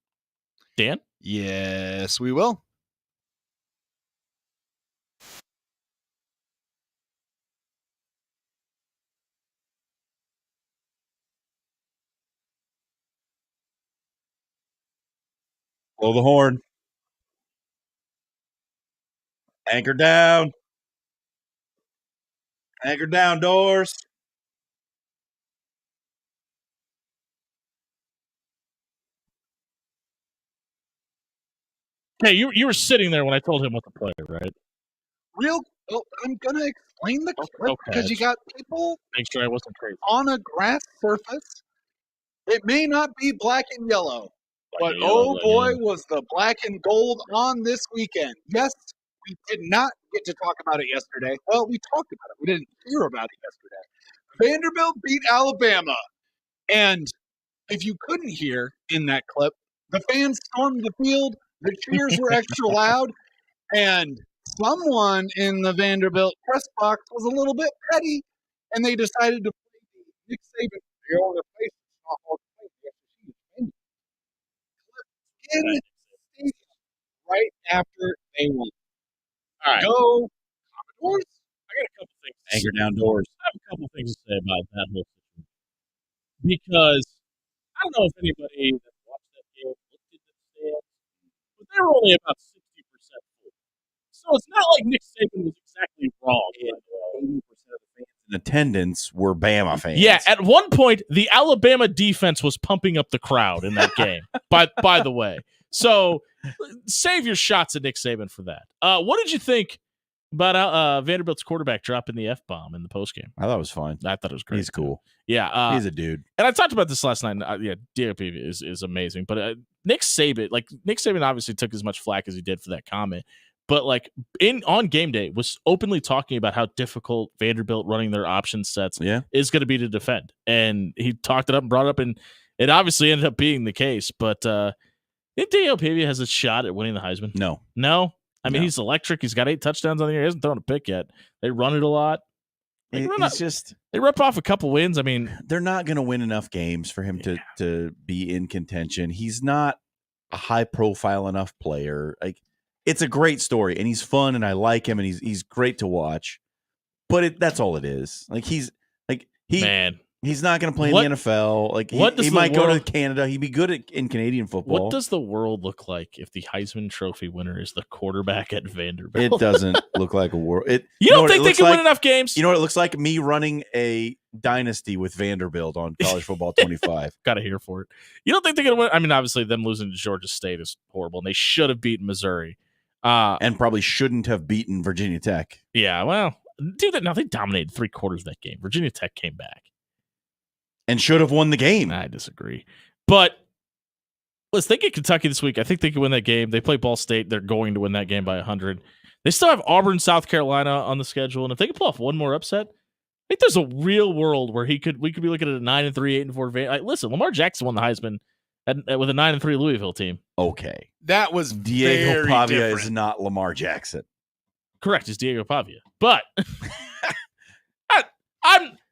Dan? Yes, we will. Blow the horn. Anchor down. Anchor down, doors. Hey, you were sitting there when I told him what to play, right? I'm gonna explain the clip Okay. because you got people Make sure I wasn't crazy. on a grass surface. It may not be black and yellow, but and yellow, oh black boy, and was the black and gold on this weekend. Yes, we did not get to talk about it yesterday. Well, we talked about it. We didn't hear about it yesterday. Vanderbilt beat Alabama. And if you couldn't hear in that clip, the fans stormed the field. The cheers were extra loud. And someone in the Vanderbilt press box was a little bit petty, and they decided to play the Nick Saban in the stadium right after they won. All right. Go Commodores! I got a couple things. Anchor down, doors. I have a couple things to say about that whole situation. Because I don't know if anybody that watched that game looked at the stands, but they were only about 60% full. So it's not like Nick Saban was exactly wrong. 80% of the fans in attendance were Bama fans. Yeah, at one point, the Alabama defense was pumping up the crowd in that game, by the way. So save your shots at Nick Saban for that. What did you think about Vanderbilt's quarterback dropping the F-bomb in the postgame? I thought it was fun. I thought it was great. He's cool. Yeah. He's a dude. And I talked about this last night. DOP is amazing. But Nick Saban obviously took as much flack as he did for that comment. But on game day was openly talking about how difficult Vanderbilt running their option sets is going to be to defend. And he talked it up and brought it up, and it obviously ended up being the case. But think DOP has a shot at winning the Heisman? No? I mean, he's electric. He's got 8 touchdowns on the year. He hasn't thrown a pick yet. They run it a lot. They rip off a couple wins. I mean, they're not going to win enough games for him to be in contention. He's not a high profile enough player. It's a great story, and he's fun, and I like him, and he's great to watch. But that's all it is. He's not going to play in the NFL. He might go to Canada. He'd be good in Canadian football. What does the world look like if the Heisman Trophy winner is the quarterback at Vanderbilt? It doesn't look like a world. You don't think they can win enough games? You know what it looks like? Me running a dynasty with Vanderbilt on College Football 25. Got to hear for it. You don't think they're going to win? I mean, obviously, them losing to Georgia State is horrible, and they should have beaten Missouri. And probably shouldn't have beaten Virginia Tech. Yeah, well, they dominated 3 quarters of that game. Virginia Tech came back. And should have won the game. I disagree. But let's think of Kentucky this week. I think they can win that game. They play Ball State. They're going to win that game by 100. They still have Auburn, South Carolina on the schedule. And if they can pull off one more upset, I think there's a real world where we could be looking at a 9-3, 8-4. Listen, Lamar Jackson won the Heisman with a 9-3 Louisville team. Okay. That was Diego very Pavia different. is not Lamar Jackson. Correct. It's Diego Pavia. But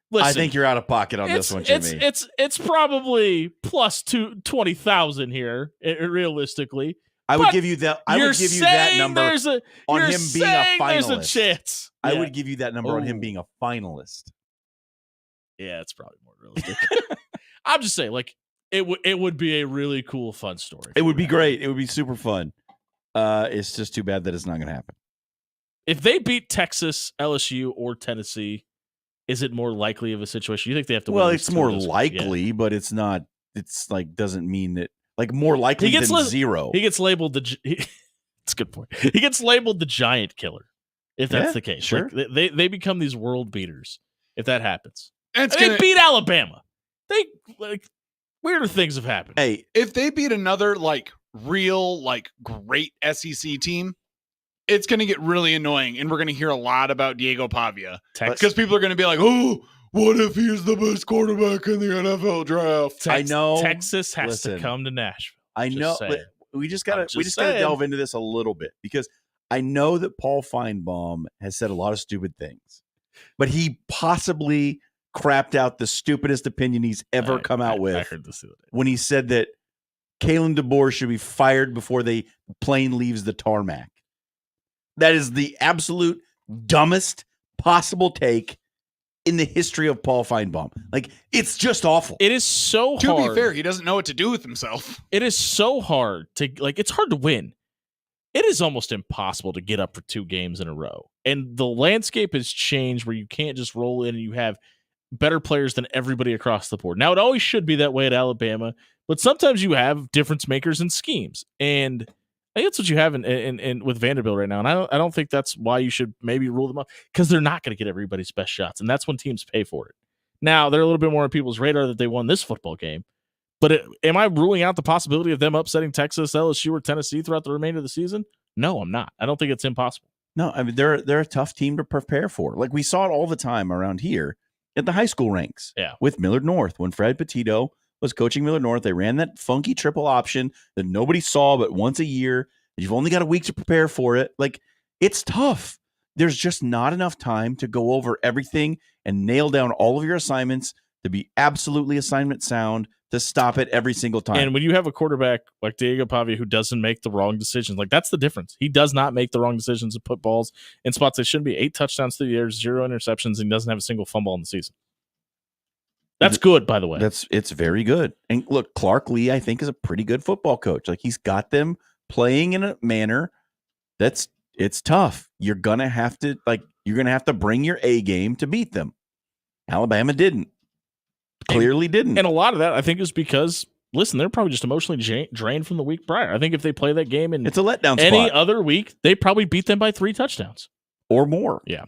listen, I think you're out of pocket on this one, Jimmy. It's probably plus 20,000 here, realistically. I would give you that. I would give you that number on him being a finalist. There's a chance. I would give you that number on him being a finalist. Yeah, it's probably more realistic. I'm just saying, it would be a really cool, fun story. It would be great. It would be super fun. It's just too bad that it's not going to happen. If they beat Texas, LSU, or Tennessee, is it more likely of a situation? You think they have to win? Well, it's more likely, but it's not. It's doesn't mean that more likely than 0. He gets labeled it's a good point. He gets labeled the giant killer. if that's Yeah, the case. sure. Like, they become these world beaters if that happens. And They beat Alabama. They like weirder things have happened. Hey, if they beat another like real like great SEC team, it's going to get really annoying, and we're going to hear a lot about Diego Pavia because people are going to be like, "Oh, what if he's the best quarterback in the NFL draft?" I know Texas has listen, to come to Nashville. I Just know saying. we just I'm gotta just saying. delve into this a little bit because I know that Paul Feinbaum has said a lot of stupid things, but he possibly crapped out the stupidest opinion he's ever come out with. I heard this the other day. When he said that Kalen DeBoer should be fired before the plane leaves the tarmac. That is the absolute dumbest possible take in the history of Paul Feinbaum. Like, it's just awful. It is so To hard. be fair, he doesn't know what to do with himself. It is so hard to it's hard to win. It is almost impossible to get up for 2 games in a row. And the landscape has changed where you can't just roll in and you have better players than everybody across the board. Now, it always should be that way at Alabama, but sometimes you have difference makers and schemes. And I think that's what you have in with Vanderbilt right now. And I don't think that's why you should maybe rule them out, because they're not going to get everybody's best shots. And that's when teams pay for it. Now, they're a little bit more on people's radar that they won this football game. But am I ruling out the possibility of them upsetting Texas, LSU, or Tennessee throughout the remainder of the season? No, I'm not. I don't think it's impossible. No, I mean, they're a tough team to prepare for. Like, we saw it all the time around here at the high school ranks. Yeah. With Millard North. When Fred Petito was coaching Millard North, they ran that funky triple option that nobody saw but once a year. You've only got a week to prepare for it. Like, it's tough. There's just not enough time to go over everything and nail down all of your assignments to be absolutely assignment sound, to stop it every single time. And when you have a quarterback like Diego Pavia who doesn't make the wrong decisions, like, that's the difference. He does not make the wrong decisions and put balls in spots they shouldn't be. 8 touchdowns through the air, 0 interceptions, and he doesn't have a single fumble in the season. That's good, by the way. It's very good. And look, Clark Lee, I think, is a pretty good football coach. Like, he's got them playing in a manner it's tough. You're gonna have to bring your A game to beat them. Alabama didn't. Clearly didn't. And a lot of that, I think, is because, listen, they're probably just emotionally drained from the week prior. I think if they play that game in it's a letdown any spot. other week, they probably beat them by 3 touchdowns. Or more. Yeah.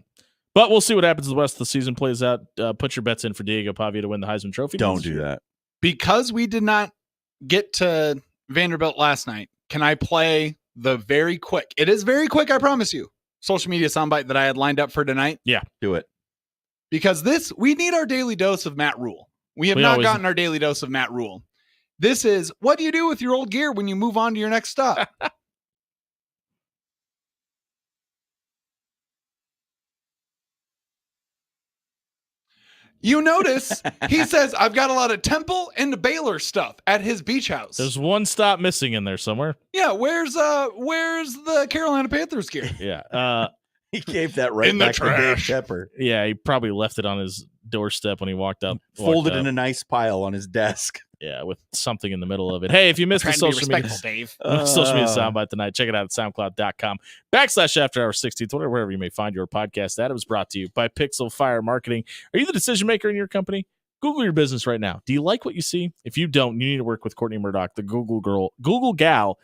But we'll see what happens as the rest of the season plays out. Put your bets in for Diego Pavia to win the Heisman Trophy. Don't do that. Because we did not get to Vanderbilt last night, can I play the very quick? It is very quick, I promise you. Social media soundbite that I had lined up for tonight. Yeah, do it. Because we need our daily dose of Matt Rule. We have not gotten our daily dose of Matt Rule. This is, what do you do with your old gear when you move on to your next stop? You notice he says, I've got a lot of Temple and Baylor stuff at his beach house. There's one stop missing in there somewhere. Yeah, where's the Carolina Panthers gear? Yeah. He gave that right in the back to Dave trash. Pepper. Yeah, he probably left it on his doorstep when he walked up. Folded in a nice pile on his desk. Yeah, with something in the middle of it. Hey, if you missed the social media, Dave. social media soundbite tonight, check it out at soundcloud.com/after-hour-16, wherever you may find your podcast. That was brought to you by Pixel Fire Marketing. Are you the decision maker in your company? Google your business right now. Do you like what you see? If you don't, you need to work with Courtney Murdoch, the Google gal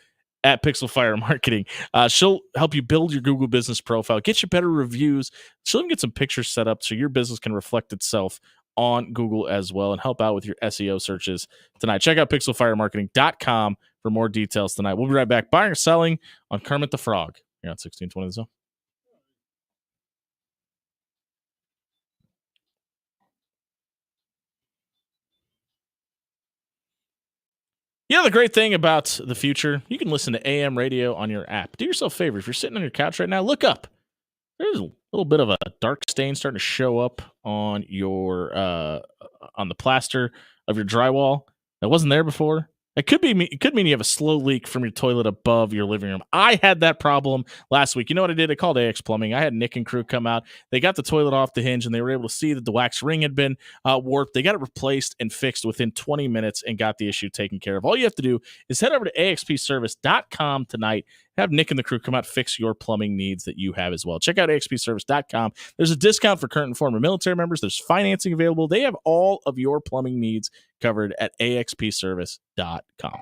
at Pixel Fire Marketing. She'll help you build your Google business profile, get you better reviews. She'll even get some pictures set up so your business can reflect itself on Google as well and help out with your SEO searches tonight. Check out pixelfiremarketing.com for more details tonight. We'll be right back. Buying or selling on Kermit the Frog. You're on 1620 The Zone. You know, the great thing about the future, you can listen to AM radio on your app. Do yourself a favor. If you're sitting on your couch right now, look up. There's a little bit of a dark stain starting to show up on your on the plaster of your drywall that wasn't there before. It could mean you have a slow leak from your toilet above your living room. I had that problem last week. You know what I did? I called AX Plumbing. I had Nick and crew come out. They got the toilet off the hinge, and they were able to see that the wax ring had been warped. They got it replaced and fixed within 20 minutes and got the issue taken care of. All you have to do is head over to axpservice.com tonight. Have Nick and the crew come out, fix your plumbing needs that you have as well. Check out axpservice.com. There's a discount for current and former military members. There's financing available. They have all of your plumbing needs covered at axpservice.com.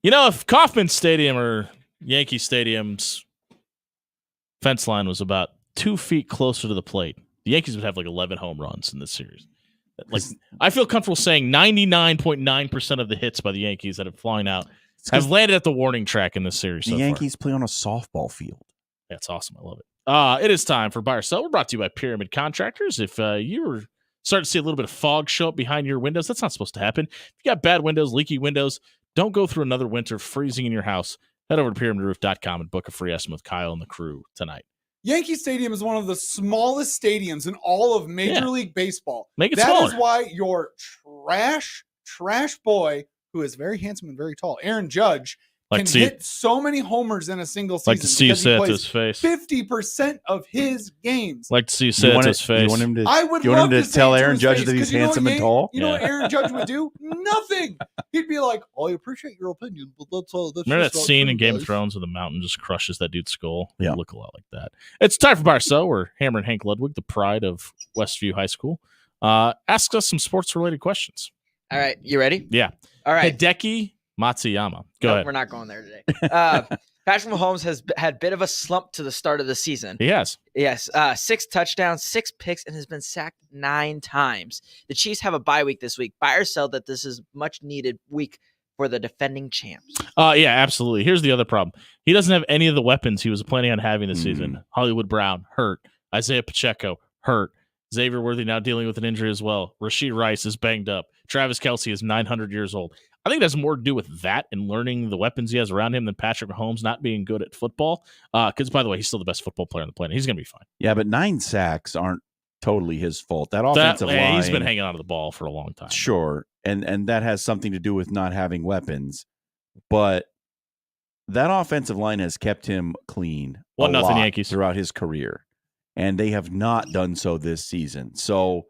You know, if Kauffman Stadium or Yankee Stadium's fence line was about 2 feet closer to the plate, the Yankees would have like 11 home runs in this series. Like, I feel comfortable saying 99.9% of the hits by the Yankees that have flown out have landed at the warning track in this series. The Yankees play on a softball field. That's awesome. I love it. It is time for Buy or Sell. We're brought to you by Pyramid Contractors. If you were starting to see a little bit of fog show up behind your windows, that's not supposed to happen. If you got bad windows, leaky windows, don't go through another winter freezing in your house. Head over to pyramidroof.com and book a free estimate with Kyle and the crew tonight. Yankee Stadium is one of the smallest stadiums in all of Major League Baseball. Make it That smaller. is why your trash boy, who is very handsome and very tall, Aaron Judge, can hit so many homers in a single season. Like to see you say it to his face. 50% of his games. Like to see you say it to his face. You want him to, I would you want love him to to tell say it to Aaron his Judge face, that he's 'cause you know handsome what and tall? You know what Aaron Judge would do? Nothing. He'd be like, "I appreciate your opinion, but that's all." Remember that scene in Game of Thrones where the mountain just crushes that dude's skull? Yeah. Look a lot like that. It's time for Buy or Sell. We're Hammer and Hank Ludwig, the pride of Westview High School. Ask us some sports-related questions. All right, you ready? Yeah. All right. Hideki Matsuyama. Go ahead. We're not going there today. Patrick Mahomes has had a bit of a slump to the start of the season. He has. Yes, 6 touchdowns, 6 picks, and has been sacked 9 times. The Chiefs have a bye week this week. Buy or sell that this is much needed week for the defending champs. Yeah, absolutely. Here's the other problem. He doesn't have any of the weapons he was planning on having this season. Hollywood Brown, hurt. Isaiah Pacheco, hurt. Xavier Worthy now dealing with an injury as well. Rashee Rice is banged up. Travis Kelce is 900 years old. I think it has more to do with that and learning the weapons he has around him than Patrick Mahomes not being good at football. Because, by the way, he's still the best football player on the planet. He's going to be fine. Yeah, but 9 sacks aren't totally his fault. That offensive line, he's been hanging on to the ball for a long time. Sure, and that has something to do with not having weapons. But that offensive line has kept him clean 1-0 Yankees throughout his career, and they have not done so this season. So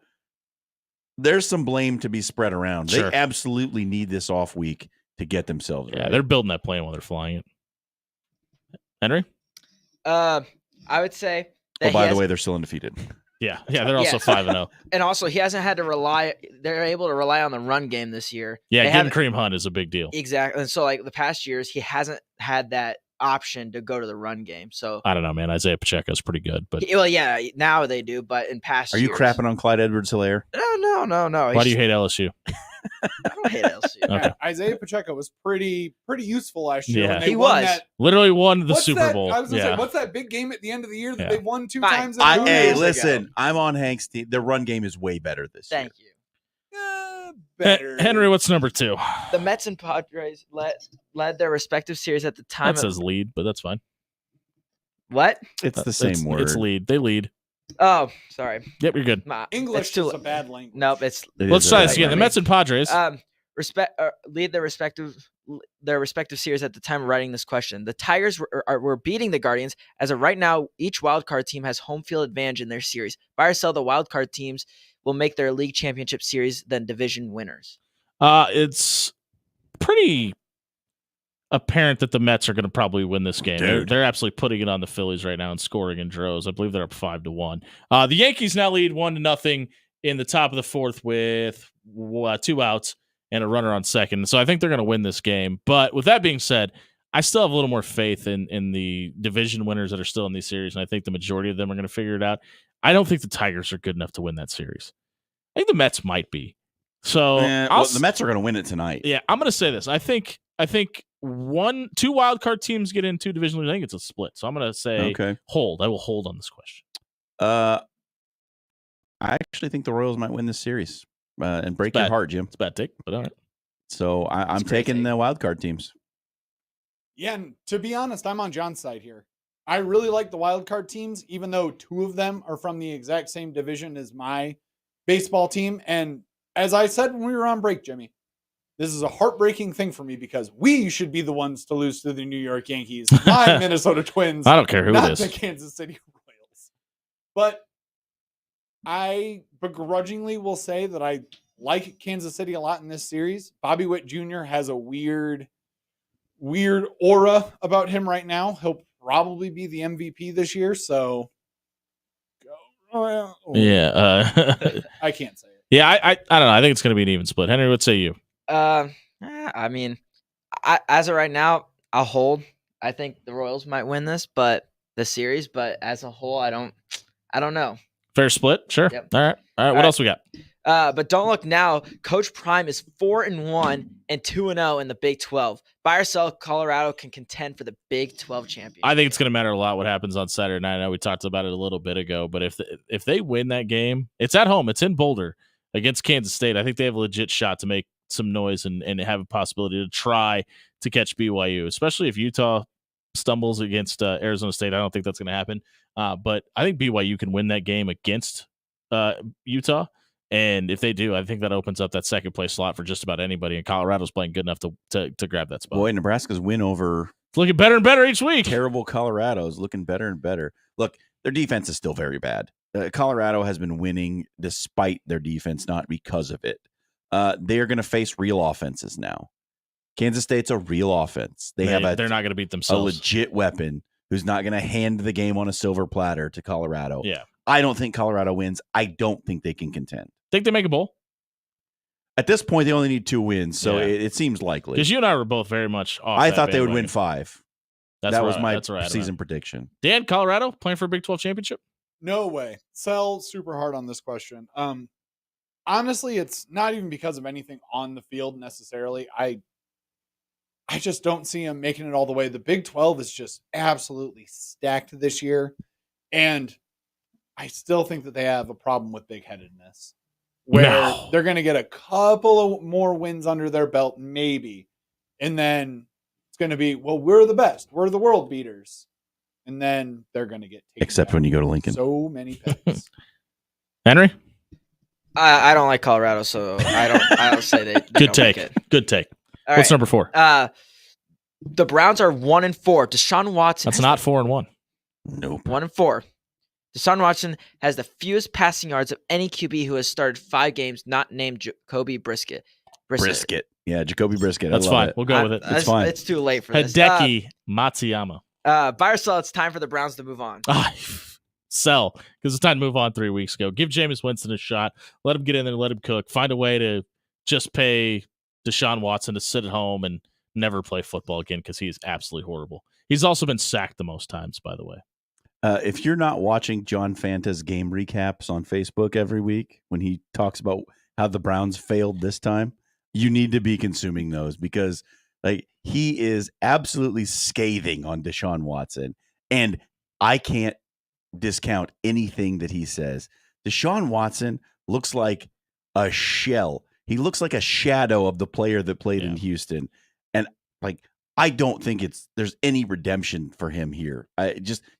there's some blame to be spread around. Sure. They absolutely need this off week to get themselves right. They're building that plane while they're flying it. Henry? I would say that by the way, they're still undefeated. Yeah, they're also 5-0. And also, he hasn't had to rely. They're able to rely on the run game this year. Yeah, getting Kareem Hunt is a big deal. Exactly. And so, like the past years, he hasn't had that option to go to the run game. So I don't know, man. Isaiah Pacheco is pretty good, but now they do. But in past, are you years, crapping on Clyde Edwards-Helaire? No. Why do you hate LSU? I don't hate LSU. Okay. Isaiah Pacheco was pretty useful last year. Yeah. When they He won was. that, Literally won the Super that, Bowl. I was gonna say, what's that big game at the end of the year that Yeah. they won 2 Fine. times? In a row? Hey, years listen, I'm on Hank's team. The run game is way better this year. Thank you. Better. Henry, what's number 2? The Mets and Padres led their respective series at the time. That says lead, but that's fine. What? It's the same word. It's lead. They lead. Oh, sorry. Yep, you're good. English too, is a bad language. Nope, it's Let's try this again. The Mets and Padres. lead their respective series at the time of writing this question. The Tigers were beating the Guardians. As of right now, each wildcard team has home field advantage in their series. Buy or sell, the wildcard teams will make their league championship series than division winners. It's pretty apparent that the Mets are going to probably win this game. They're absolutely putting it on the Phillies right now and scoring in droves. I believe they're up 5-1. The Yankees now lead 1-0 in the top of the 4th with 2 outs and a runner on second. So I think they're going to win this game. But with that being said, I still have a little more faith in the division winners that are still in these series, and I think the majority of them are going to figure it out. I don't think the Tigers are good enough to win that series. I think the Mets might be. So the Mets are going to win it tonight. Yeah, I'm going to say this. I think 2 wild card teams get in 2 division leaders. I think it's a split. So I'm going to say hold. I will hold on this question. I actually think the Royals might win this series and break your heart, Jim. It's a bad take, but all right. So I'm taking the wild card teams. Yeah, and to be honest, I'm on John's side here. I really like the wild card teams, even though 2 of them are from the exact same division as my baseball team. And as I said when we were on break, Jimmy, this is a heartbreaking thing for me because we should be the ones to lose to the New York Yankees, my Minnesota Twins. I don't care who not it is. the Kansas City Royals. But I begrudgingly will say that I like Kansas City a lot in this series. Bobby Witt Jr. has a weird aura about him right now. He'll probably be the MVP this year. So, yeah, I can't say it. Yeah, I don't know. I think it's going to be an even split. Henry, what say you? I mean, as of right now, I'll hold. I think the Royals might win this, but the series. But as a whole, I don't know. Fair split, sure. Yep. All right. What right. else we got? But don't look now. Coach Prime is 4-1 and 2-0 in the Big 12. Buy or sell, Colorado can contend for the Big 12 championship. I think it's going to matter a lot what happens on Saturday night. I know we talked about it a little bit ago, but if they win that game, it's at home. It's in Boulder against Kansas State. I think they have a legit shot to make some noise and have a possibility to try to catch BYU, especially if Utah stumbles against Arizona State. I don't think that's going to happen. But I think BYU can win that game against Utah. And if they do, I think that opens up that second place slot for just about anybody. And Colorado's playing good enough to grab that spot. Boy, Nebraska's win over it's looking better and better each week. Terrible Colorado's looking better and better. Look, their defense is still very bad. Colorado has been winning despite their defense, not because of it. They are going to face real offenses now. Kansas State's a real offense. They're not going to beat themselves. A legit weapon who's not going to hand the game on a silver platter to Colorado. Yeah. I don't think Colorado wins. I don't think they can contend. Think they make a bowl? At this point, they only need 2 wins, so it seems likely. Because you and I were both very much off. I thought they would win 5. That was my right, season prediction. Dan, Colorado playing for a Big 12 championship? No way. Sell super hard on this question. Honestly, it's not even because of anything on the field necessarily. I just don't see them making it all the way. The Big 12 is just absolutely stacked this year. And I still think that they have a problem with big-headedness. Where they're going to get a couple of more wins under their belt, maybe. And then it's going to be, well, we're the best. We're the world beaters. And then they're going to get taken except when you go to Lincoln. So many picks. Henry? I don't like Colorado, so I'll say they Good take. Good take. All What's right. number 4? The Browns are 1-4. Deshaun Watson. That's not 4-1. Nope. 1-4. Deshaun Watson has the fewest passing yards of any QB who has started 5 games not named Jacoby Brisket. Yeah, Jacoby Brisket. That's fine. We'll go with it. It's fine. It's too late for this. Hideki Matsuyama. Buy or sell, it's time for the Browns to move on. Sell, because it's time to move on 3 weeks ago. Give Jameis Winston a shot. Let him get in there, let him cook. Find a way to just pay Deshaun Watson to sit at home and never play football again because he is absolutely horrible. He's also been sacked the most times, by the way. If you're not watching John Fanta's game recaps on Facebook every week when he talks about how the Browns failed this time, you need to be consuming those because he is absolutely scathing on Deshaun Watson. And I can't discount anything that he says. Deshaun Watson looks like a shell. He looks like a shadow of the player that played in Houston. And I don't think there's any redemption for him here.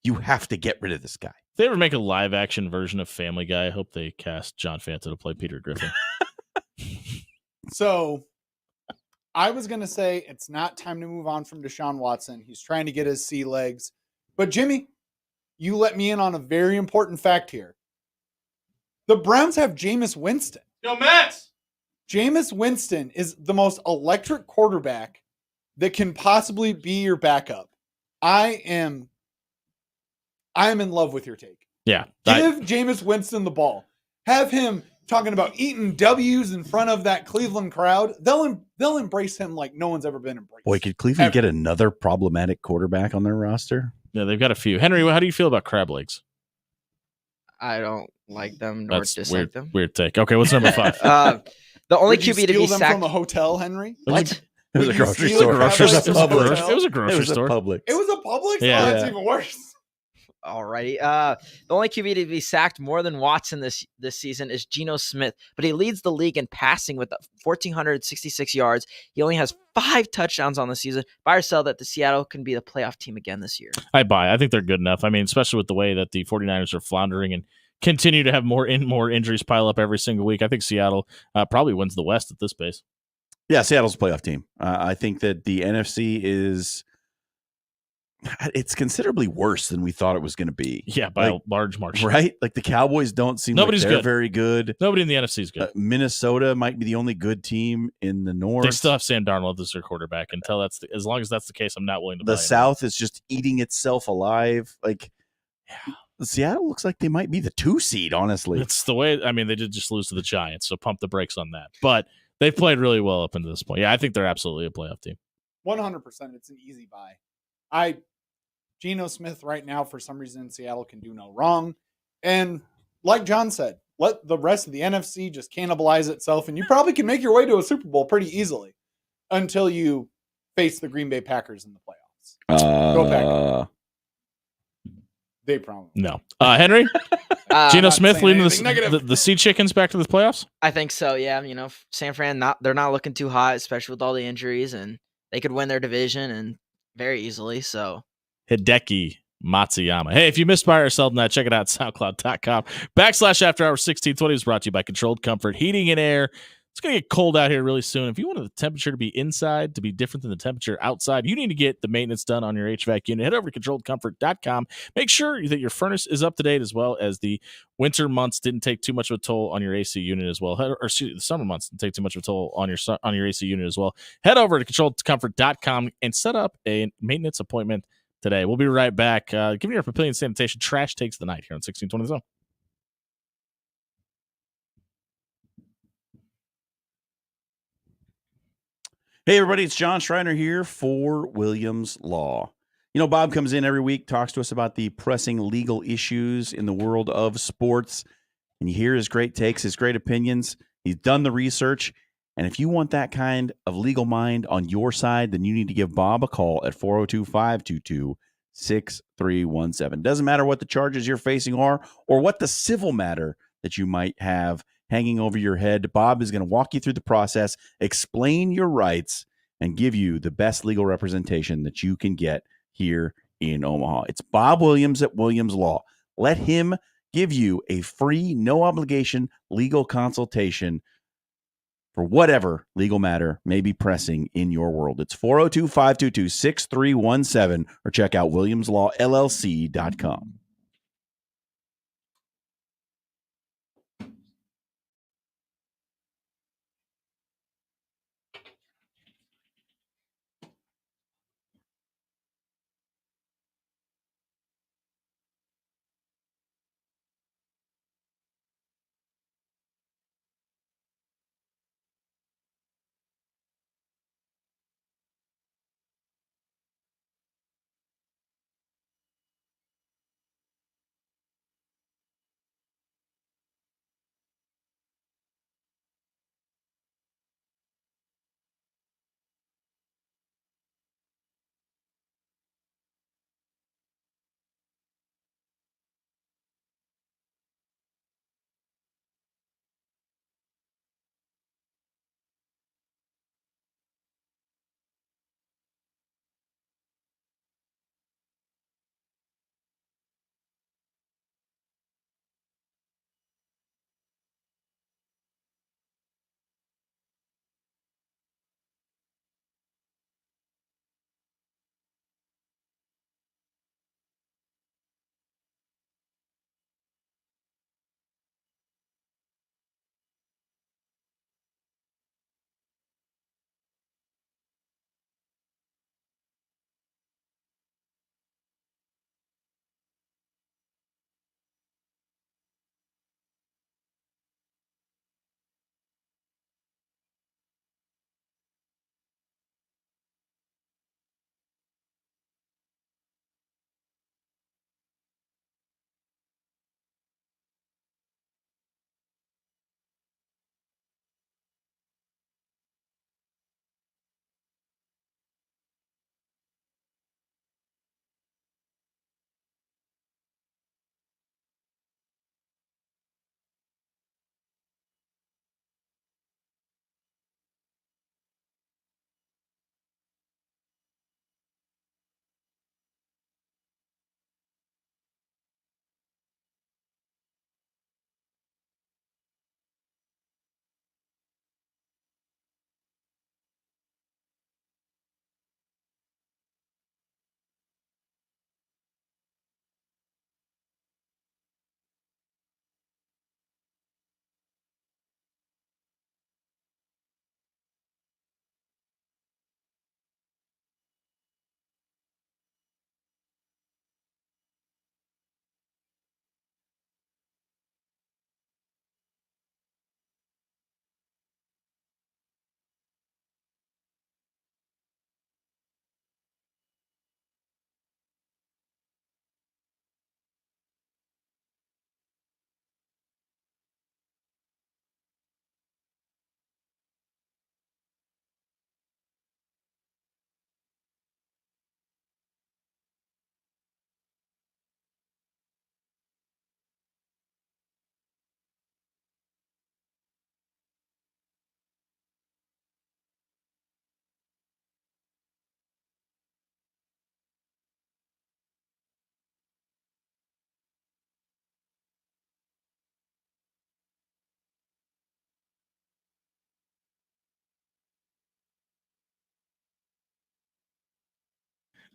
You have to get rid of this guy. If they ever make a live action version of Family Guy, I hope they cast John Fanta to play Peter Griffin. So I was going to say it's not time to move on from Deshaun Watson. He's trying to get his sea legs. But Jimmy, you let me in on a very important fact here. The Browns have Jameis Winston. Yo, Mets! Jameis Winston is the most electric quarterback that can possibly be your backup. I am in love with your take. Yeah. Give Jameis Winston the ball. Have him talking about eating W's in front of that Cleveland crowd. They'll embrace him like no one's ever been embraced. Boy, could Cleveland get another problematic quarterback on their roster? Yeah, they've got a few. Henry, how do you feel about crab legs? I don't like them nor dislike them. Weird take. Okay, what's number 5? The only Would you QB to steal be them sacked from a hotel, Henry? What? It was a Would you grocery steal store. crab It was legs a from Publix. hotel? It was a grocery It was a store. Publix. It was a Publix? Yeah. Oh, that's even worse. Alrighty. The only QB to be sacked more than Watson this season is Geno Smith, but he leads the league in passing with 1,466 yards. He only has 5 touchdowns on the season. Buy or sell that the Seattle can be the playoff team again this year. I buy. I think they're good enough. I mean, especially with the way that the 49ers are floundering and continue to have more injuries pile up every single week. I think Seattle probably wins the West at this pace. Yeah, Seattle's a playoff team. I think that the NFC it's considerably worse than we thought it was going to be. Yeah, by a large margin. Right? Like the Cowboys don't seem Nobody's like they're good. very good. Nobody in the NFC is good. Minnesota might be the only good team in the North. They still have Sam Darnold as their quarterback. Until as long as that's the case, I'm not willing to buy the South is just eating itself alive. Seattle looks like they might be the 2 seed, honestly. It's the way. I mean, they did just lose to the Giants, so pump the brakes on that. But they've played really well up until this point. Yeah, I think they're absolutely a playoff team. 100%. It's an easy buy. Geno Smith right now, for some reason in Seattle, can do no wrong. And like John said, let the rest of the NFC just cannibalize itself, and you probably can make your way to a Super Bowl pretty easily until you face the Green Bay Packers in the playoffs. Go Packers. They probably No. Henry? Geno not Smith saying leading anything negative. the Sea Chickens back to the playoffs? I think so. Yeah, San Fran they're not looking too hot, especially with all the injuries, and they could win their division and very easily. So Hideki Matsuyama. Hey, if you missed Buy or Sell Tonight, check it out, SoundCloud.com/After Hours 1620 is brought to you by Controlled Comfort Heating and Air. It's going to get cold out here really soon. If you want the temperature to be inside to be different than the temperature outside, you need to get the maintenance done on your HVAC unit. Head over to ControlledComfort.com. Make sure that your furnace is up to date, as well as the winter months didn't take too much of a toll on your AC unit as well. Or excuse me, the summer months didn't take too much of a toll on your AC unit as well. Head over to ControlledComfort.com and set up a maintenance appointment today. We'll be right back. Giving you our Papillion Sanitation Trash Takes the Night here on 1620 Zone. Hey, everybody, it's John Schreiner here for Williams Law. You know, Bob comes in every week, talks to us about the pressing legal issues in the world of sports, and you hear his great takes, his great opinions. He's done the research, and if you want that kind of legal mind on your side, then you need to give Bob a call at 402-522-6317. Doesn't matter what the charges you're facing are or what the civil matter that you might have hanging over your head. Bob is going to walk you through the process, explain your rights, and give you the best legal representation that you can get here in Omaha. It's Bob Williams at Williams Law. Let him give you a free, no obligation legal consultation for whatever legal matter may be pressing in your world. It's 402-522-6317 or check out williamslawllc.com.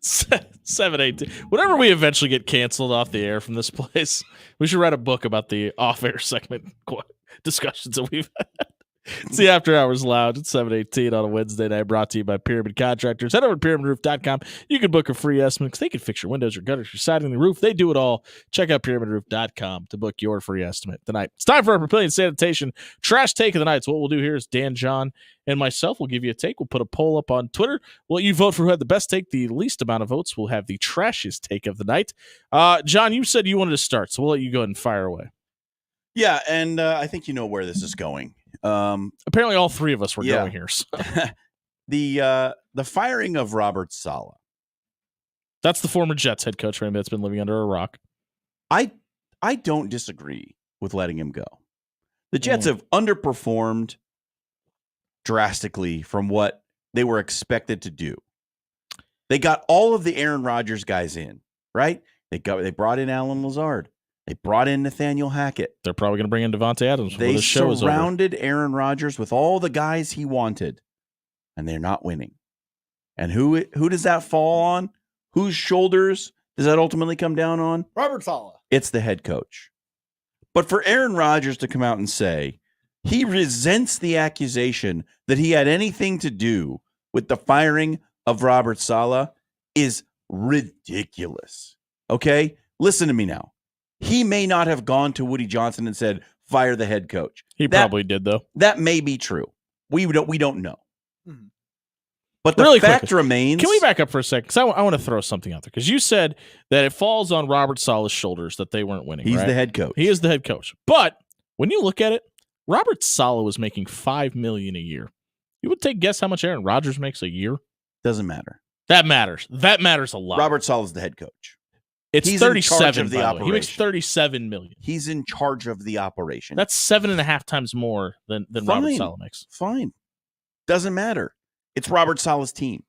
7-8. Whenever we eventually get canceled off the air from this place, we should write a book about the off-air segment discussions that we've had. It's the After Hours Lounge at 7:18 on a Wednesday night, brought to you by Pyramid Contractors. Head over to pyramidroof.com. You can book a free estimate because they can fix your windows, your gutters, your siding, the roof. They do it all. Check out pyramidroof.com to book your free estimate tonight. It's time for our Papillion Sanitation Trash Take of the Night. So what we'll do here is Dan, John, and myself will give you a take. We'll put a poll up on Twitter. We'll let you vote for who had the best take. The least amount of votes will have the trashiest take of the night. John, you said you wanted to start, so we'll let you go ahead and fire away. Yeah, and I think you know where this is going. Apparently all three of us were going here. So. The firing of Robert Saleh. That's the former Jets head coach, right? That's been living under a rock. I don't disagree with letting him go. The Jets have underperformed drastically from what they were expected to do. They got all of the Aaron Rodgers guys in, right? They brought in Alan Lazard. They brought in Nathaniel Hackett. They're probably going to bring in Devontae Adams. They surrounded Aaron Rodgers with all the guys he wanted, and they're not winning. And who does that fall on? Whose shoulders does that ultimately come down on? Robert Saleh. It's the head coach. But for Aaron Rodgers to come out and say he resents the accusation that he had anything to do with the firing of Robert Saleh is ridiculous. Okay? Listen to me now. He may not have gone to Woody Johnson and said, fire the head coach. He probably did, though. That may be true. We don't know. Mm-hmm. But the fact remains. Can we back up for a second? Because I want to throw something out there. Because you said that it falls on Robert Saleh's shoulders that they weren't winning. He's right? the head coach. He is the head coach. But when you look at it, Robert Saleh was making $5 million a year. You would guess how much Aaron Rodgers makes a year? Doesn't matter. That matters. That matters a lot. Robert Saleh is the head coach. He's 37 of the operation. He makes $37 million. He's in charge of the operation. That's 7.5 times more than Robert Saleh makes. Fine. Doesn't matter. It's Robert Saleh's team.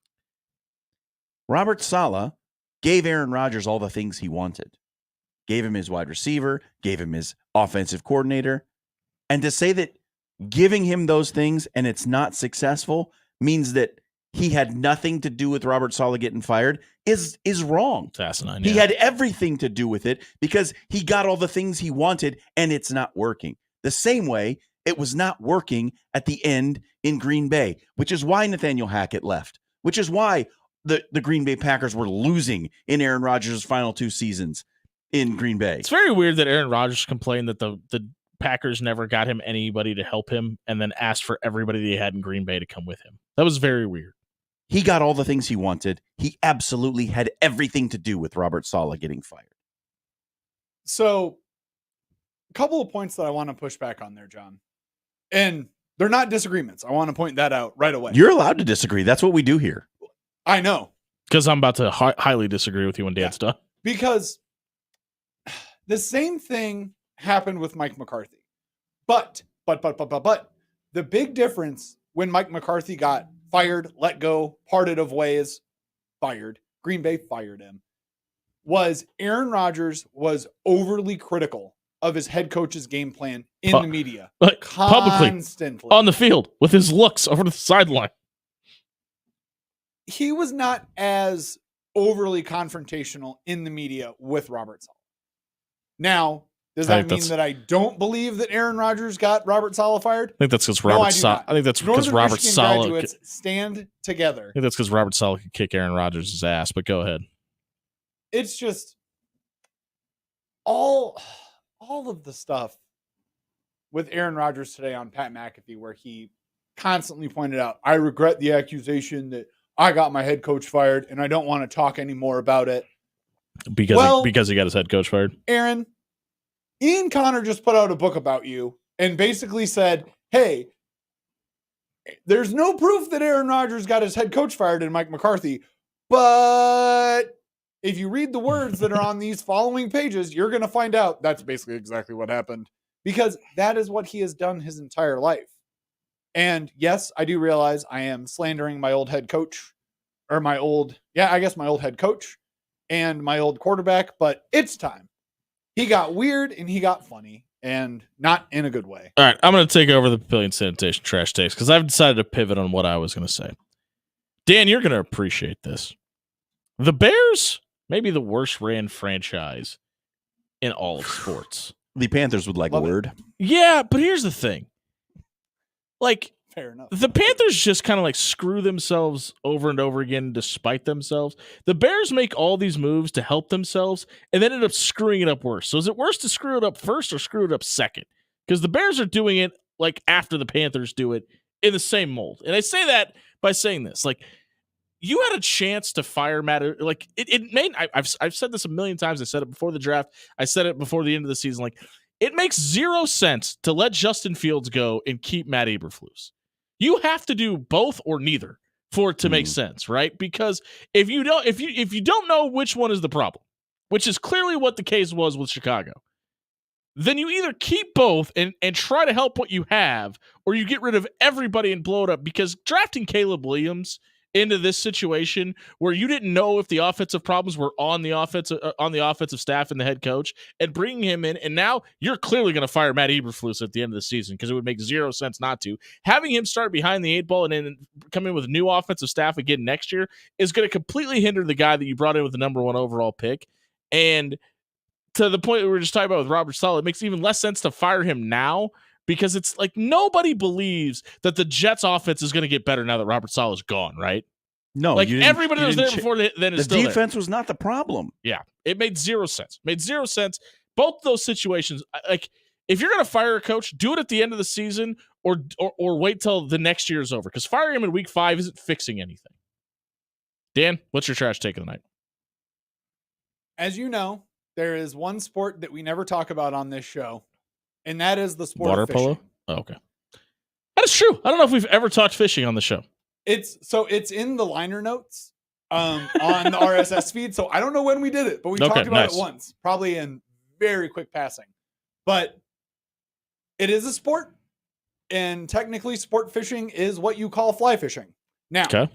Robert Saleh gave Aaron Rodgers all the things he wanted. Gave him his wide receiver, gave him his offensive coordinator. And to say that giving him those things and it's not successful means that he had nothing to do with Robert Saleh getting fired is wrong. It's asinine. He had everything to do with it because he got all the things he wanted and it's not working. The same way it was not working at the end in Green Bay, which is why Nathaniel Hackett left, which is why the Green Bay Packers were losing in Aaron Rodgers' final 2 seasons in Green Bay. It's very weird that Aaron Rodgers complained that the Packers never got him anybody to help him and then asked for everybody they had in Green Bay to come with him. That was very weird. He got all the things he wanted. He absolutely had everything to do with Robert Saleh getting fired. So, a couple of points that I want to push back on there, John. And they're not disagreements. I want to point that out right away. You're allowed to disagree. That's what we do here. I know. Because I'm about to highly disagree with you when Dan's done. Because the same thing happened with Mike McCarthy. But the big difference when Mike McCarthy got fired, let go, parted of ways, fired, Green Bay fired him, was Aaron Rodgers was overly critical of his head coach's game plan in the media. Publicly, on the field, with his looks over the sideline. He was not as overly confrontational in the media with Robert Saleh. Now, does that mean that I don't believe that Aaron Rodgers got Robert Saleh fired? I think that's because Robert Saleh. I think that's because Robert Saleh stand together. I think that's because Robert Saleh could kick Aaron Rodgers' ass. But go ahead. It's just all of the stuff with Aaron Rodgers today on Pat McAfee, where he constantly pointed out, "I regret the accusation that I got my head coach fired, and I don't want to talk anymore about it." Because he got his head coach fired. Aaron, Ian Connor just put out a book about you and basically said, hey, there's no proof that Aaron Rodgers got his head coach fired in Mike McCarthy, but if you read the words that are on these following pages, you're going to find out that's basically exactly what happened, because that is what he has done his entire life. And yes, I do realize I am slandering my old head coach, or my old head coach and my old quarterback, but it's time. He got weird and he got funny, and not in a good way. All right, I'm going to take over the Papillion Sanitation Trash Takes because I've decided to pivot on what I was going to say. Dan, you're going to appreciate this. The Bears may be the worst ran franchise in all of sports. The Panthers would like Love a it. word. Yeah, but here's the thing. Like, Fair enough. the Panthers just kind of like screw themselves over and over again despite themselves. The Bears make all these moves to help themselves and then end up screwing it up worse. So is it worse to screw it up first or screw it up second? Because the Bears are doing it like after the Panthers do it in the same mold. And I say that by saying this, like, you had a chance to fire Matt. Like it made. I've said this a million times. I said it before the draft. I said it before the end of the season. Like, it makes zero sense to let Justin Fields go and keep Matt Eberflus. You have to do both or neither for it to make sense, right? Because if you don't know which one is the problem, which is clearly what the case was with Chicago, then you either keep both and try to help what you have, or you get rid of everybody and blow it up. Because drafting Caleb Williams into this situation where you didn't know if the offensive problems were on the offensive staff and the head coach, and bringing him in, and now you're clearly going to fire Matt Eberflus at the end of the season because it would make zero sense not to. Having him start behind the 8 ball and then come in with new offensive staff again next year is going to completely hinder the guy that you brought in with the number 1 overall pick. And to the point we were just talking about with Robert Saleh, it makes even less sense to fire him now, because it's like nobody believes that the Jets offense is going to get better now that Robert Saleh is gone, right? No, Like, you didn't- everybody you that was there didn't before then is the still there. defense was not the problem. Yeah, it made zero sense. Both those situations, like, if you're going to fire a coach, do it at the end of the season or wait till the next year is over, because firing him in week 5 isn't fixing anything. Dan, what's your trash take of the night? As you know, there is one sport that we never talk about on this show, and that is the sport Water of fishing. polo? Oh, okay. That is true. I don't know if we've ever talked fishing on the show. It's in the liner notes on the RSS feed. So I don't know when we did it, but we talked about it once, probably in very quick passing. But it is a sport, and technically sport fishing is what you call fly fishing. Now,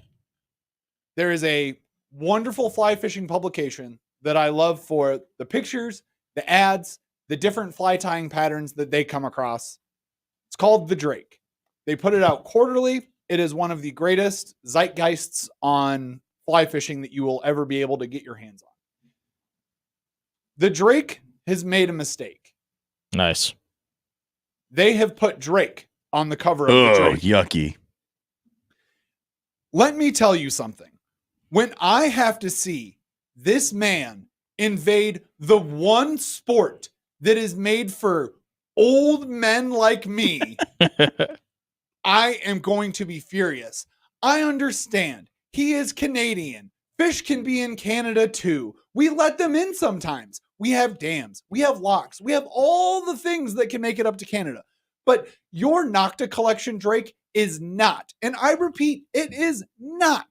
there is a wonderful fly fishing publication that I love for the pictures, the ads, the different fly tying patterns that they come across. It's called The Drake. They put it out quarterly. It is one of the greatest zeitgeists on fly fishing that you will ever be able to get your hands on. The Drake has made a mistake. Nice. They have put Drake on the cover of The Drake. Yucky. Let me tell you something. When I have to see this man invade the one sport that is made for old men like me, I am going to be furious. I understand. He is Canadian. Fish can be in Canada too. We let them in sometimes. We have dams. We have locks. We have all the things that can make it up to Canada. But your Nocta collection, Drake, is not, and I repeat, it is not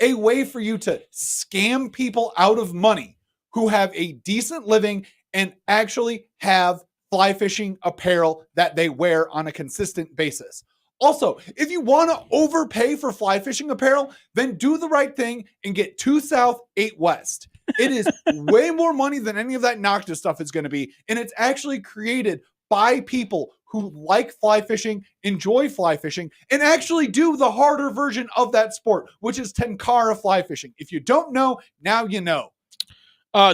a way for you to scam people out of money who have a decent living and actually have fly fishing apparel that they wear on a consistent basis. Also, if you want to overpay for fly fishing apparel, then do the right thing and get 2 South, 8 West. It is way more money than any of that Nocta stuff is going to be, and it's actually created by people who like fly fishing, enjoy fly fishing, and actually do the harder version of that sport, which is Tenkara fly fishing. If you don't know, now you know.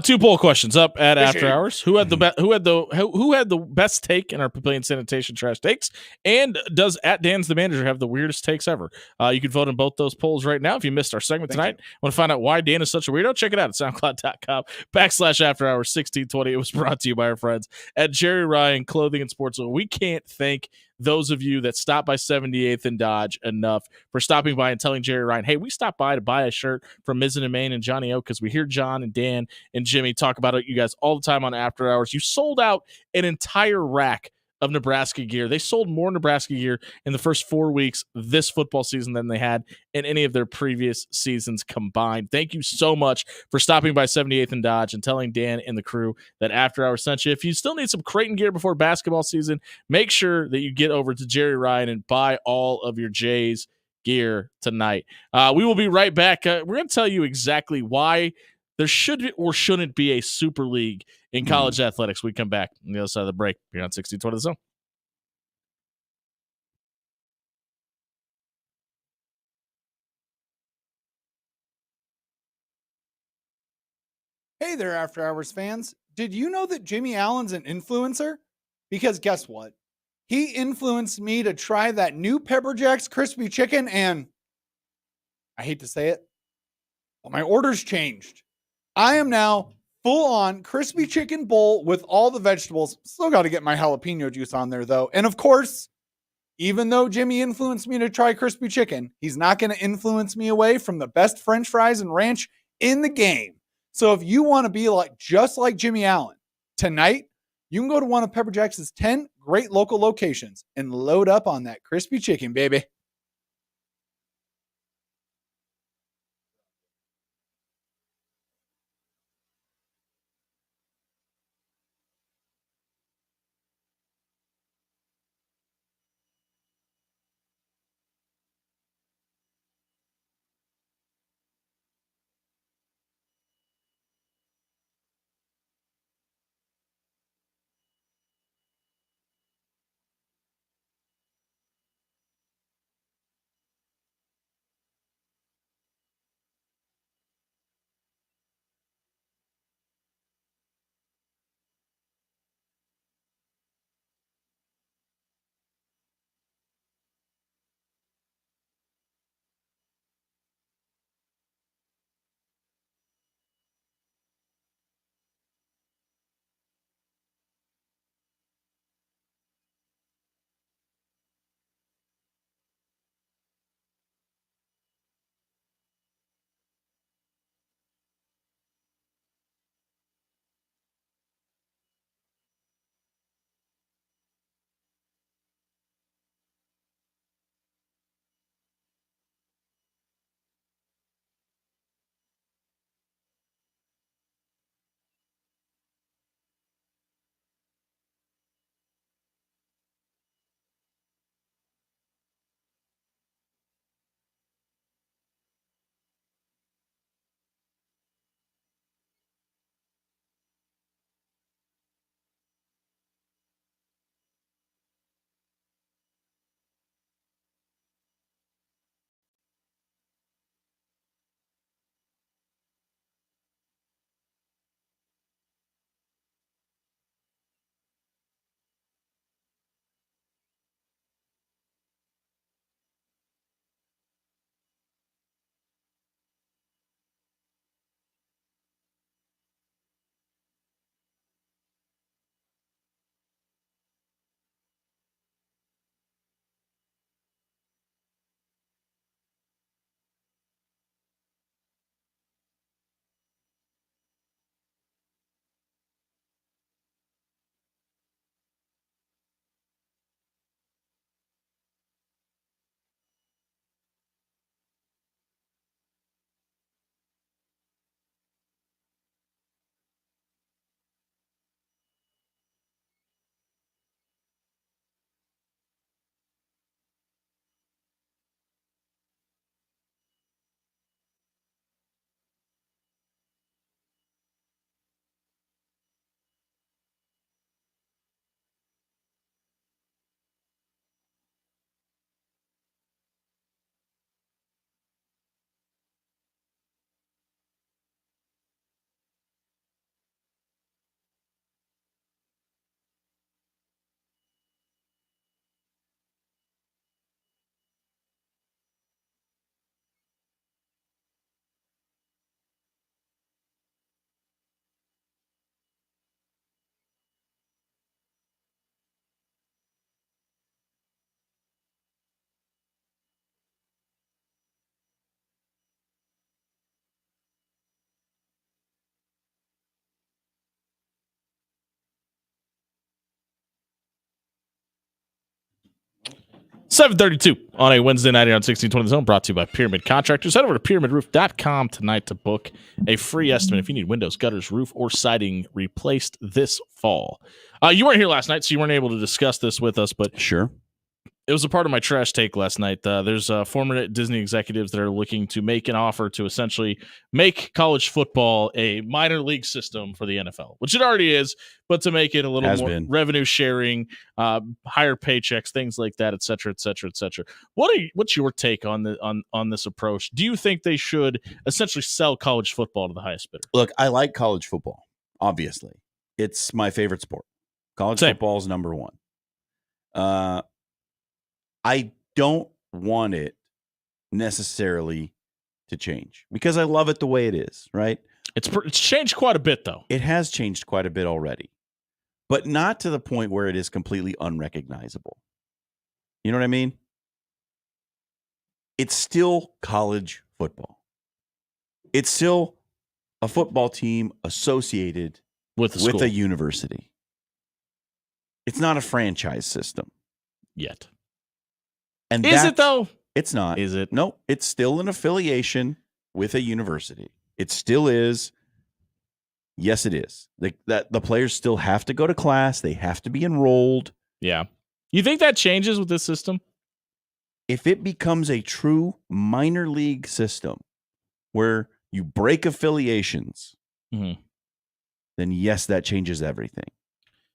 2 poll questions up at Fishing. After Hours. Who had the best take in our Pavilion Sanitation Trash Takes? And does at Dan's the Manager have the weirdest takes ever? You can vote in both those polls right now. If you missed our segment tonight, want to find out why Dan is such a weirdo? Check it out at SoundCloud.com/After Hours 1620. It was brought to you by our friends at Jerry Ryan Clothing and Sportswear. We can't thank those of you that stop by 78th and Dodge enough for stopping by and telling Jerry Ryan, hey, we stopped by to buy a shirt from Mizzen and Main and Johnny O, because we hear John and Dan and Jimmy talk about it, you guys, all the time on After Hours. You sold out an entire rack of Nebraska gear. They sold more Nebraska gear in the first 4 weeks this football season than they had in any of their previous seasons combined. Thank you so much for stopping by 78th and Dodge and telling Dan and the crew that After Hours sent you. If you still need some Creighton gear before basketball season, make sure that you get over to Jerry Ryan and buy all of your Jays gear tonight. We will be right back. We're going to tell you exactly why there should or shouldn't be a super league in college athletics. We come back on the other side of the break here on 1620 The Zone. Hey there, After Hours fans. Did you know that Jimmy Allen's an influencer? Because guess what? He influenced me to try that new Pepper Jack's crispy chicken, and I hate to say it, but my order's changed. I am now full on crispy chicken bowl with all the vegetables. Still got to get my jalapeno juice on there, though. And of course, even though Jimmy influenced me to try crispy chicken, he's not going to influence me away from the best French fries and ranch in the game. So if you want to be just like Jimmy Allen tonight, you can go to one of Pepper Jack's 10 great local locations and load up on that crispy chicken, baby. $7:32 on a Wednesday night here on 1620 The Zone, brought to you by Pyramid Contractors. Head over to pyramidroof.com tonight to book a free estimate if you need windows, gutters, roof, or siding replaced this fall. You weren't here last night, so you weren't able to discuss this with us, but Sure. It was a part of my trash take last night. There's former Disney executives that are looking to make an offer to essentially make college football a minor league system for the NFL, which it already is, but to make it a little more revenue sharing, higher paychecks, things like that, et cetera, et cetera, et cetera. What's your take on this approach? Do you think they should essentially sell college football to the highest bidder? Look, I like college football. Obviously, it's my favorite sport. College football is number one. I don't want it necessarily to change because I love it the way it is, right? It's changed quite a bit, though. It has changed quite a bit already, but not to the point where it is completely unrecognizable. You know what I mean? It's still college football. It's still a football team associated with a university. It's not a franchise system yet. And is it though? It's not. Is it? No, it's still an affiliation with a university. It still is. Yes, it is. The players still have to go to class. They have to be enrolled. Yeah. You think that changes with this system? If it becomes a true minor league system where you break affiliations, then yes, that changes everything.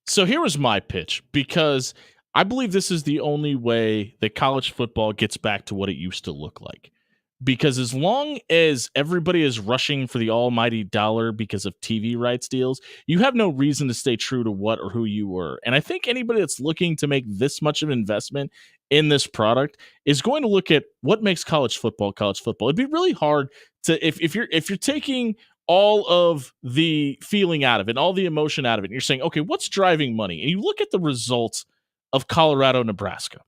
So here was my pitch, because I believe this is the only way that college football gets back to what it used to look like. Because as long as everybody is rushing for the almighty dollar because of TV rights deals, you have no reason to stay true to what or who you were. And I think anybody that's looking to make this much of an investment in this product is going to look at what makes college football college football. It'd be really hard to, if you're taking all of the feeling out of it, all the emotion out of it, and you're saying, okay, what's driving money? And you look at the results of Colorado, Nebraska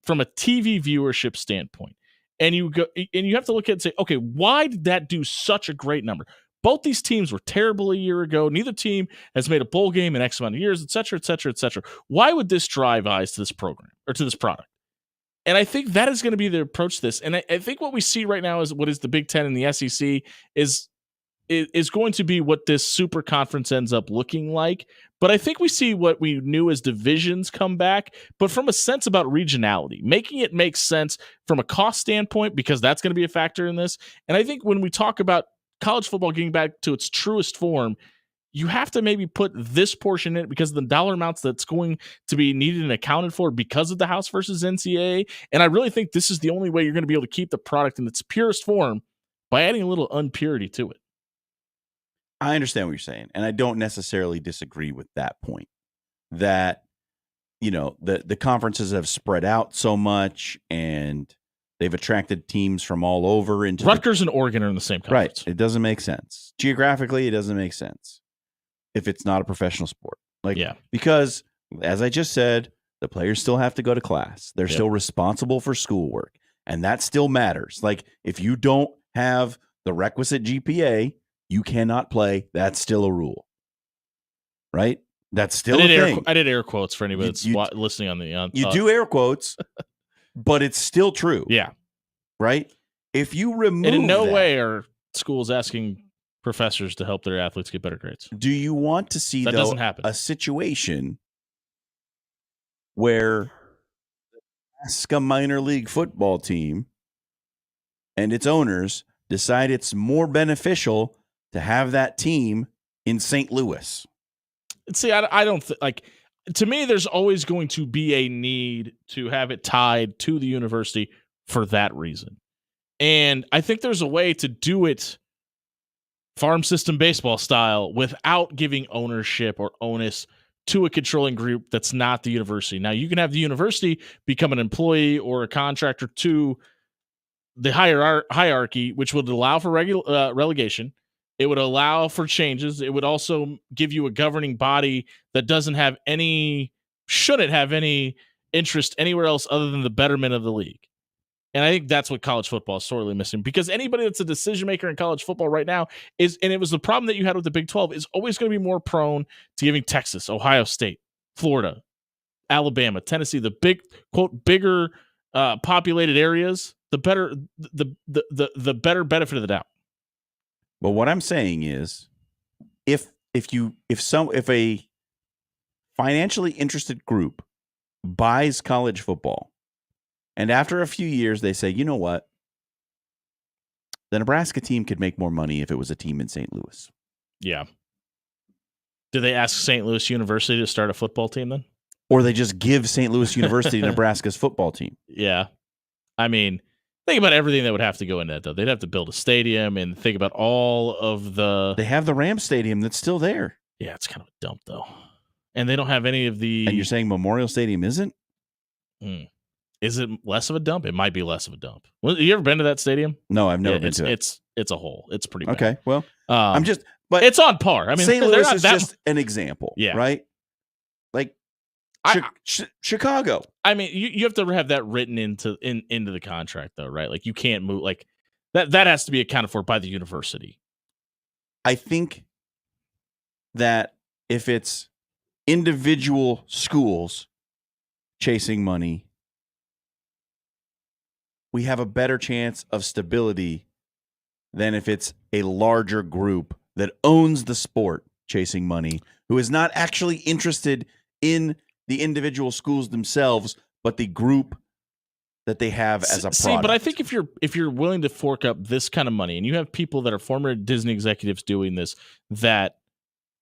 from a TV viewership standpoint. And you go and you have to look at it and say, okay, why did that do such a great number? Both these teams were terrible a year ago. Neither team has made a bowl game in X amount of years, et cetera, et cetera, et cetera. Why would this drive eyes to this program or to this product? And I think that is going to be the approach to this. And I think what we see right now is what is the Big Ten and the SEC is going to be what this super conference ends up looking like. But I think we see what we knew as divisions come back, but from a sense about regionality, making it make sense from a cost standpoint, because that's going to be a factor in this. And I think when we talk about college football getting back to its truest form, you have to maybe put this portion in it because of the dollar amounts that's going to be needed and accounted for because of the House versus NCAA. And I really think this is the only way you're going to be able to keep the product in its purest form by adding a little unpurity to it. I understand what you're saying, and I don't necessarily disagree with that point. That, you know, the conferences have spread out so much, and they've attracted teams from all over. Into Rutgers and Oregon are in the same conference. Right. It doesn't make sense. Geographically, it doesn't make sense if it's not a professional sport. Because, as I just said, the players still have to go to class. They're still responsible for schoolwork, and that still matters. Like, if you don't have the requisite GPA, you cannot play. That's still a rule, right? That's still a thing. I did air quotes for anybody that's listening on the. You do air quotes, but it's still true. Yeah, right. If you remove, and in no way are schools asking professors to help their athletes get better grades. Do you want to see doesn't happen. A situation where a minor league football team and its owners decide it's more beneficial to have that team in St. Louis? See, I don't to me, there's always going to be a need to have it tied to the university for that reason. And I think there's a way to do it farm system baseball style without giving ownership or onus to a controlling group that's not the university. Now, you can have the university become an employee or a contractor to the hierarchy, which would allow for relegation. It would allow for changes. It would also give you a governing body that shouldn't have any interest anywhere else other than the betterment of the league. And I think that's what college football is sorely missing, because anybody that's a decision maker in college football right now and it was the problem that you had with the Big 12, is always going to be more prone to giving Texas, Ohio State, Florida, Alabama, Tennessee, the big, quote, bigger populated areas, the better benefit of the doubt. But what I'm saying is, if a financially interested group buys college football And after a few years, they say, you know what? The Nebraska team could make more money if it was a team in St. Louis. Yeah. Did they ask St. Louis University to start a football team then? Or they just give St. Louis University Nebraska's football team. Yeah. I mean, think about everything that would have to go into that, though. They'd have to build a stadium and think about all of the... They have the Rams Stadium that's still there. Yeah, it's kind of a dump, though. And they don't have any of the... And you're saying Memorial Stadium isn't? Is it less of a dump? It might be less of a dump. Well, you ever been to that stadium? No, I've never been to it. It's a hole. It's pretty bad. Okay, well, but it's on par. I mean, St. Louis is just an example, yeah. Right? Like Chicago. I mean, you have to have that written into the contract, though, right? Like you can't move like that. That has to be accounted for by the university. I think that if it's individual schools chasing money, we have a better chance of stability than if it's a larger group that owns the sport chasing money, who is not actually interested in the individual schools themselves, but the group that they have as a product. See, but I think if you're willing to fork up this kind of money, and you have people that are former Disney executives doing this that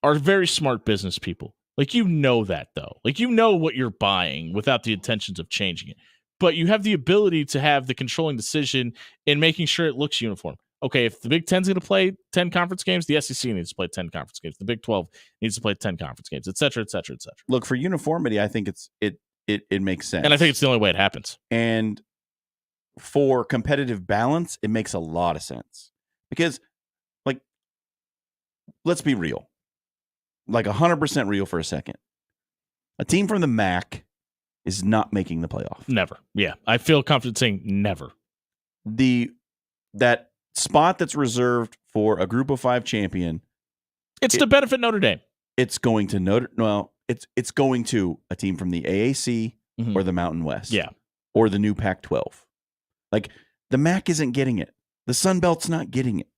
are very smart business people, like that though, like what you're buying without the intentions of changing it, but you have the ability to have the controlling decision in making sure it looks uniform. Okay, if the Big 10's going to play 10 conference games, the SEC needs to play 10 conference games. The Big 12 needs to play 10 conference games, et cetera, et cetera, et cetera. Look, for uniformity, I think it makes sense. And I think it's the only way it happens. And for competitive balance, it makes a lot of sense. Because, like, let's be real. Like 100% real for a second. A team from the MAC is not making the playoff. Never. Yeah. I feel confident saying never. That spot that's reserved for a group of 5 champion, it's to benefit Notre Dame. It's going to it's going to a team from the AAC or the Mountain West. Yeah. Or the new Pac-12. Like, the MAC isn't getting it. The Sun Belt's not getting it.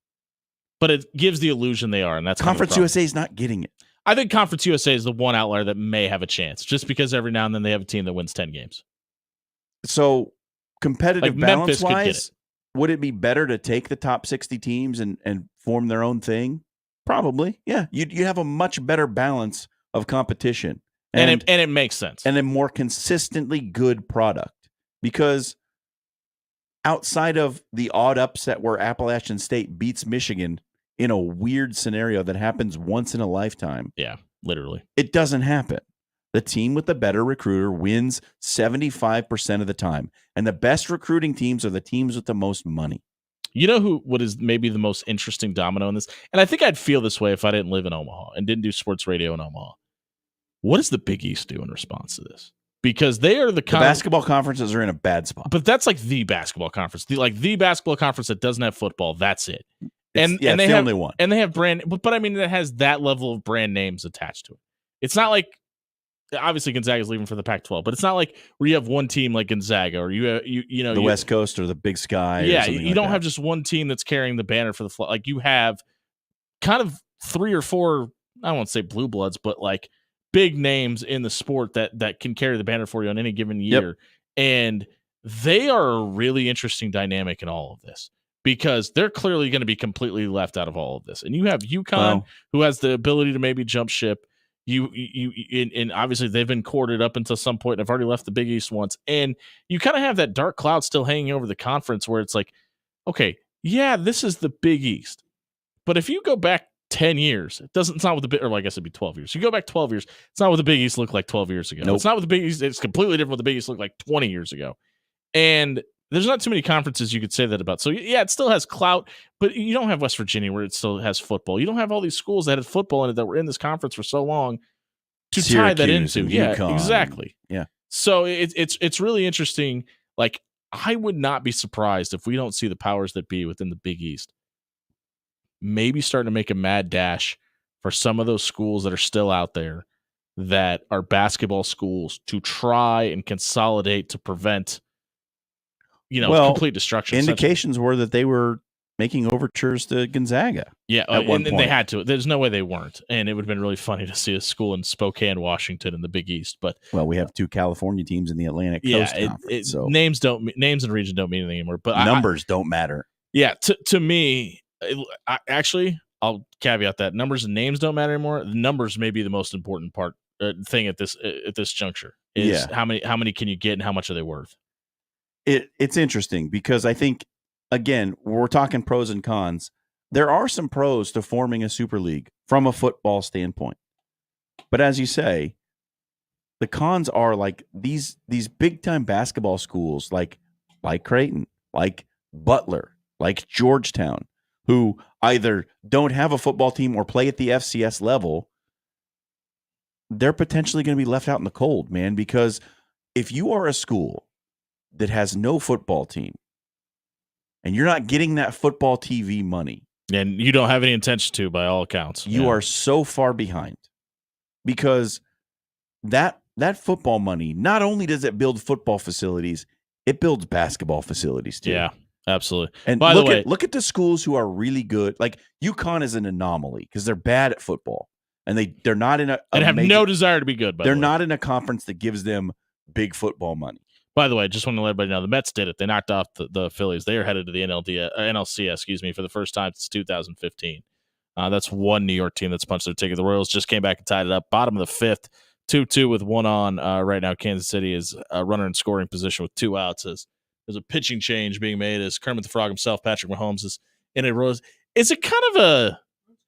But it gives the illusion they are, and that's Conference USA is not getting it. I think Conference USA is the one outlier that may have a chance, just because every now and then they have a team that wins 10 games. So, competitive balance-wise, it. Would it be better to take the top 60 teams and form their own thing? Probably, yeah. You have a much better balance of competition. And it makes sense. And a more consistently good product. Because outside of the odd upset where Appalachian State beats Michigan in a weird scenario that happens once in a lifetime. Yeah, literally. It doesn't happen. The team with the better recruiter wins 75% of the time. And the best recruiting teams are the teams with the most money. You know what is maybe the most interesting domino in this? And I think I'd feel this way if I didn't live in Omaha and didn't do sports radio in Omaha. What does the Big East do in response to this? Because they are the basketball conferences are in a bad spot. But that's like the basketball conference. The basketball conference that doesn't have football, that's it. It's the only one. And they have but I mean, it has that level of brand names attached to it. It's not like, obviously Gonzaga's leaving for the Pac-12, but it's not like where you have one team like Gonzaga or the West Coast or the Big Sky. Yeah, you don't have just one team that's carrying the banner for the flag. Like, you have kind of 3 or 4, I won't say blue bloods, but like big names in the sport that can carry the banner for you on any given year. Yep. And they are a really interesting dynamic in all of this, because they're clearly going to be completely left out of all of this. And you have UConn, who has the ability to maybe jump ship. And obviously they've been courted up until some point. I've already left the Big East once. And you kind of have that dark cloud still hanging over the conference where it's like, okay, yeah, this is the Big East. But if you go back 10 years, it's not what the Big, or I guess it'd be 12 years. You go back 12 years, it's not what the Big East looked like 12 years ago. Nope. It's not what the Big East, it's completely different what the Big East looked like 20 years ago. And there's not too many conferences you could say that about. So yeah, it still has clout, but you don't have West Virginia where it still has football. You don't have all these schools that had football in it that were in this conference for so long to tie that into. Yeah, UConn. Exactly. Yeah. So it's really interesting. Like, I would not be surprised if we don't see the powers that be within the Big East maybe starting to make a mad dash for some of those schools that are still out there that are basketball schools to try and consolidate to prevent complete destruction. Indications were that they were making overtures to Gonzaga. Yeah, at one and they point. had to. There's no way they weren't, and it would have been really funny to see a school in Spokane, Washington, in the Big East. But Well, we have 2 California teams in the Atlantic yeah, Coast Conference, so names and region don't mean anything anymore. But numbers don't matter. Yeah, to me, actually, I'll caveat that numbers and names don't matter anymore. The numbers may be the most important thing at this juncture. Is how many can you get and how much are they worth? It's interesting because I think, again, we're talking pros and cons. There are some pros to forming a super league from a football standpoint, but as you say, the cons are like these big time basketball schools like Creighton, like Butler, like Georgetown, who either don't have a football team or play at the FCS level. They're potentially going to be left out in the cold, man, because if you are a school that has no football team and you're not getting that football TV money, and you don't have any intention to, by all accounts, you are so far behind, because that football money, not only does it build football facilities, it builds basketball facilities too. Yeah, absolutely. And by the way, look at the schools who are really good. Like UConn is an anomaly because they're bad at football, and they're not in and have no desire to be good. They're not in a conference that gives them big football money. By the way, just want to let everybody know the Mets did it. They knocked off the Phillies. They are headed to the NLCS, for the first time since 2015. That's one New York team that's punched their ticket. The Royals just came back and tied it up. Bottom of the fifth, 2-2 with one on. Right now, Kansas City is a runner in scoring position with 2 outs. As there's a pitching change being made as Kermit the Frog himself, Patrick Mahomes, is in a Royals. Is it kind of a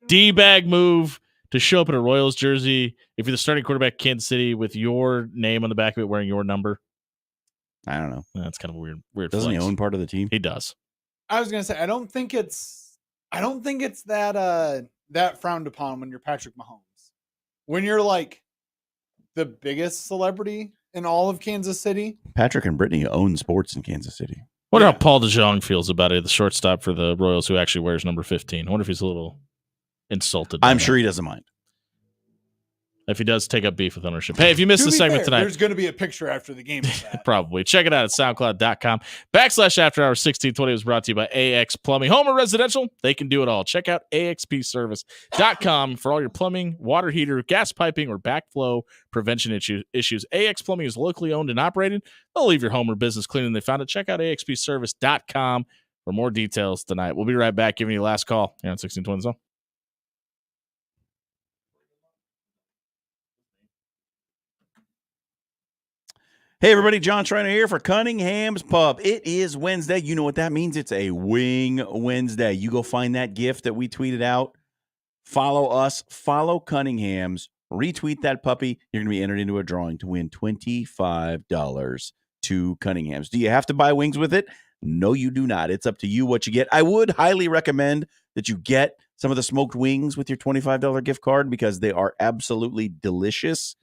D-bag move to show up in a Royals jersey if you're the starting quarterback of Kansas City with your name on the back of it wearing your number? I don't know. That's kind of a weird. Doesn't flex. he own part of the team? He does. I was gonna say I don't think it's that frowned upon when you're Patrick Mahomes. When you're like the biggest celebrity in all of Kansas City. Patrick and Brittany own sports in Kansas City. Wonder how Paul DeJong feels about it, the shortstop for the Royals who actually wears number 15. I wonder if he's a little insulted. I'm sure he doesn't mind. If he does, take up beef with ownership. Hey, if you missed the segment tonight, there's going to be a picture after the game of that. Probably. Check it out at soundcloud.com/afterhours1620 was brought to you by AX Plumbing. Home or residential, they can do it all. Check out axpservice.com for all your plumbing, water heater, gas piping, or backflow prevention issues. AX Plumbing is locally owned and operated. They'll leave your home or business cleaner than they found it. Check out axpservice.com for more details tonight. We'll be right back giving you the last call here on 1620 Zone. Hey, everybody. John Schreiner here for Cunningham's Pub. It is Wednesday. You know what that means. It's a Wing Wednesday. You go find that gift that we tweeted out. Follow us. Follow Cunningham's. Retweet that puppy. You're going to be entered into a drawing to win $25 to Cunningham's. Do you have to buy wings with it? No, you do not. It's up to you what you get. I would highly recommend that you get some of the smoked wings with your $25 gift card because they are absolutely delicious.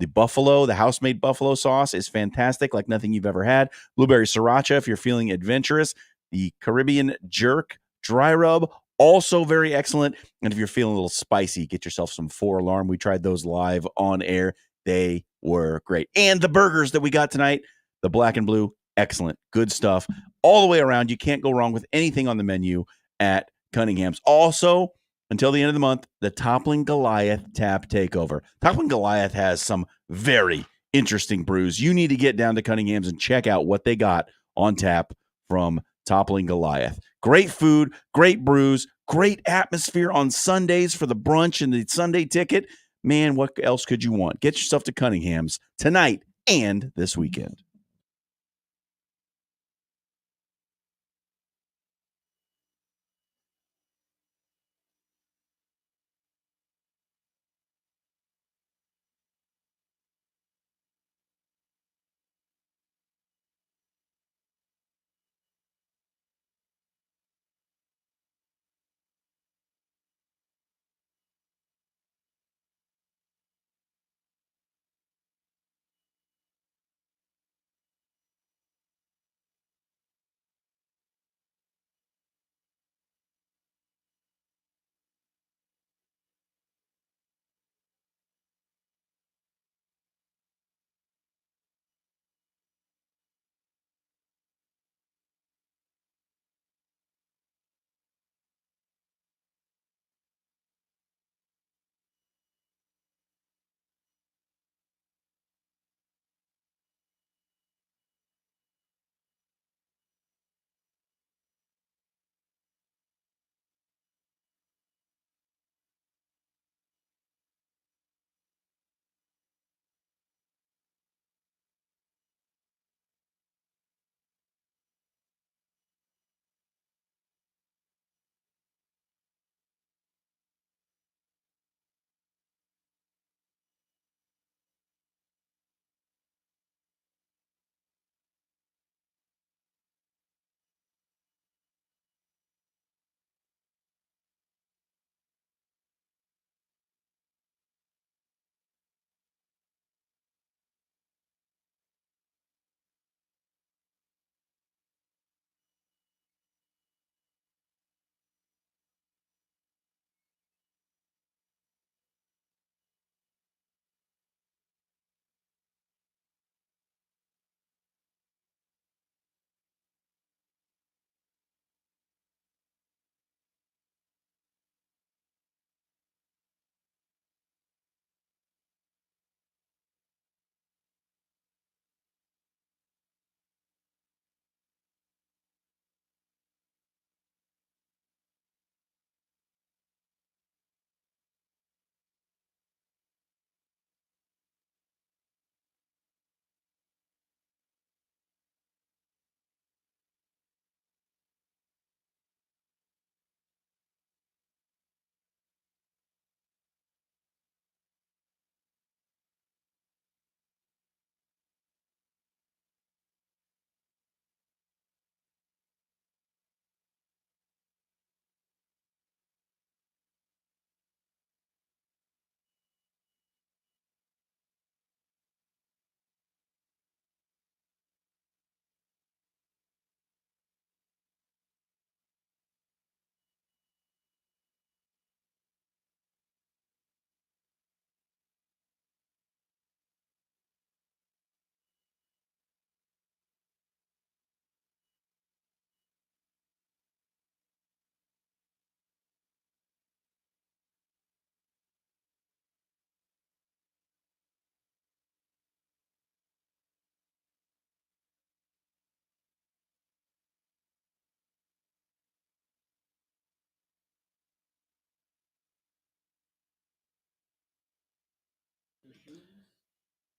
The house-made buffalo sauce is fantastic, like nothing you've ever had. Blueberry sriracha, if you're feeling adventurous. The Caribbean jerk dry rub, also very excellent. And if you're feeling a little spicy, get yourself some 4 Alarm. We tried those live on air. They were great. And the burgers that we got tonight, the black and blue, excellent. Good stuff. All the way around, you can't go wrong with anything on the menu at Cunningham's. Also, until the end of the month, the Toppling Goliath Tap Takeover. Toppling Goliath has some very interesting brews. You need to get down to Cunningham's and check out what they got on tap from Toppling Goliath. Great food, great brews, great atmosphere on Sundays for the brunch and the Sunday ticket. Man, what else could you want? Get yourself to Cunningham's tonight and this weekend.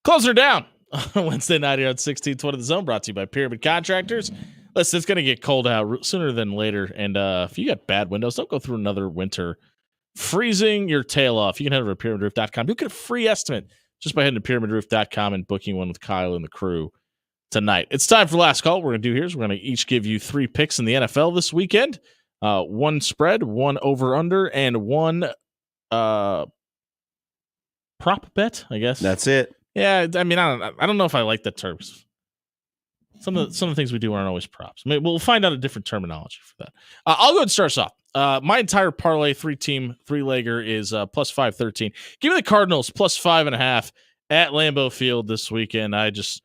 Closing her down on Wednesday night here on 1620 The Zone, brought to you by Pyramid Contractors. Listen, it's going to get cold out sooner than later, and if you got bad windows, don't go through another winter freezing your tail off. You can head over to pyramidroof.com. You'll get a free estimate just by heading to pyramidroof.com and booking one with Kyle and the crew tonight. It's time for last call. What we're going to do here is we're going to each give you 3 picks in the NFL this weekend. 1 spread, 1 over-under, and 1 prop bet, I guess. That's it. Yeah, I mean, I don't know if I like the terms. Some of the things we do aren't always props. Maybe we'll find out a different terminology for that. I'll go and start us off. My entire parlay 3-team 3-legger is plus 513. Give me the Cardinals plus 5.5 at Lambeau Field this weekend. I just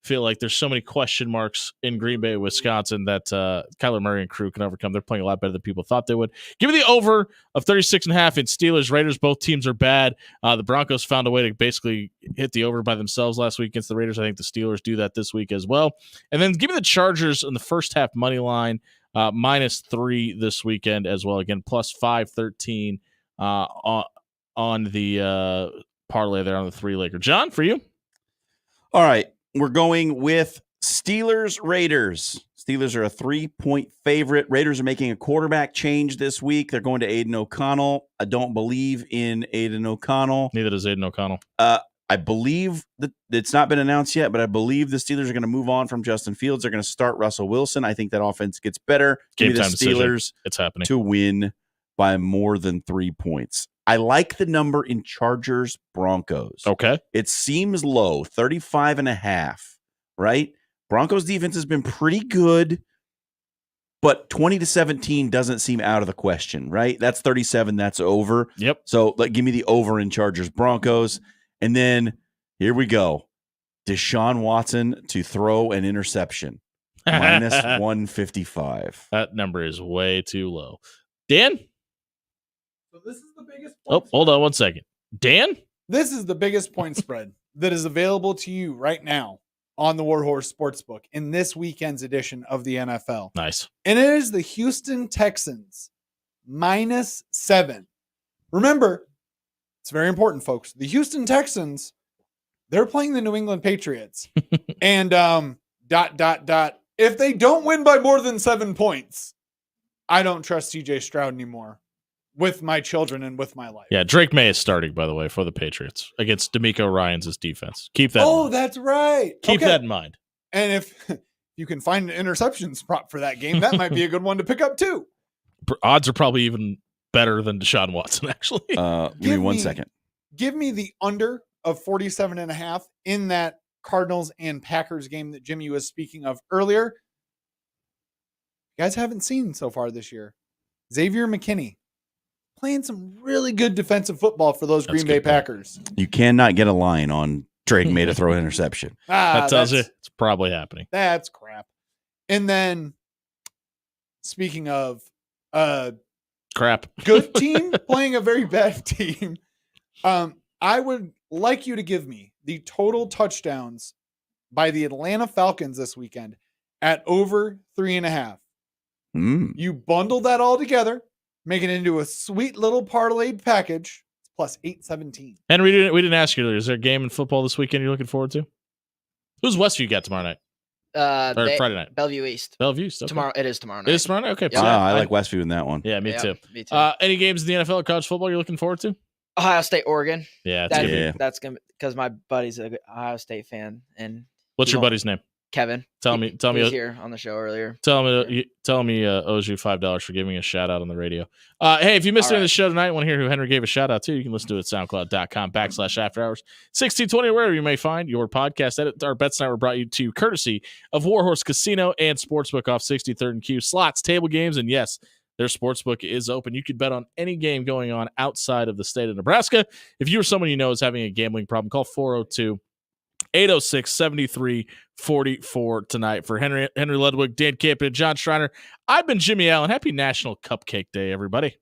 feel like there's so many question marks in Green Bay, Wisconsin that Kyler Murray and crew can overcome. They're playing a lot better than people thought they would. Give me the over of 36.5 in Steelers Raiders. Both teams are bad. The Broncos found a way to basically hit the over by themselves last week against the Raiders. I think the Steelers do that this week as well. And then give me the Chargers in the first half money line, -3 this weekend as well. Again, plus 513 on the parlay there on the 3-legger. John, for you? All right. We're going with Steelers Raiders. Steelers are a 3-point favorite. Raiders are making a quarterback change this week. They're going to Aiden O'Connell. I don't believe in Aiden O'Connell. Neither does Aiden O'Connell. I believe that it's not been announced yet, but I believe the Steelers are going to move on from Justin Fields. They're going to start Russell Wilson. I think that offense gets better. Game Give me time the Steelers It's happening. to win by more than 3 points. I like the number in Chargers Broncos. Okay. It seems low, 35.5, right? Broncos defense has been pretty good, but 20-17 doesn't seem out of the question, right? That's 37. That's over. Yep. So give me the over in Chargers Broncos. And then here we go. Deshaun Watson to throw an interception. -155. That number is way too low. Dan? So this is the biggest Oh, hold on one second. Dan? This is the biggest point spread that is available to you right now on the Warhorse Sportsbook in this weekend's edition of the NFL. Nice. And it is the Houston Texans -7. Remember, it's very important, folks. The Houston Texans, they're playing the New England Patriots. And if they don't win by more than 7 points, I don't trust CJ Stroud anymore with my children and with my life. Yeah, Drake May is starting, by the way, for the Patriots against D'Amico Ryans' defense. Keep that in mind. That's right. Keep that in mind. And if you can find an interceptions prop for that game, that might be a good one to pick up too. Odds are probably even better than Deshaun Watson, actually. Give me 1 second. Give me the under of 47.5 in that Cardinals and Packers game that Jimmy was speaking of earlier. You guys haven't seen so far this year. Xavier McKinney playing some really good defensive football for those Green Bay Packers. You cannot get a line on Drake May to throw an interception. That tells you it's probably happening. That's crap. And then, speaking of crap, good team playing a very bad team, I would like you to give me the total touchdowns by the Atlanta Falcons this weekend at over 3.5. You bundle that all together, make it into a sweet little parlayed package. It's plus 817. Henry, we didn't ask you earlier. Is there a game in football this weekend you're looking forward to? Who's Westview got tomorrow night? Or Friday night? Bellevue East. Bellevue East. Okay. Tomorrow. It is tomorrow night. It is tomorrow night? Okay. Yeah. I like Westview in that one. Yeah, me too. Me too. Any games in the NFL or college football you're looking forward to? Ohio State, Oregon. Yeah, That's gonna because my buddy's an Ohio State fan. And what's your buddy's name? Kevin. Tell he was here on the show earlier. Tell me owes you $5 for giving a shout out on the radio. Hey, if you missed any of the show tonight, want to hear who Henry gave a shout out to, you can listen to it at soundcloud.com/after hours 1620, wherever you may find your podcast. Our bets tonight were brought you to courtesy of Warhorse Casino and Sportsbook off 63rd and Q. Slots, table games, and yes, their sportsbook is open. You could bet on any game going on outside of the state of Nebraska. If you or someone you know is having a gambling problem, call 402-806-7344 tonight. For Henry Ludwig, Dan Campion, John Schreiner, I've been Jimmy Allen. Happy National Cupcake Day, everybody.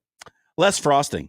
Less frosting.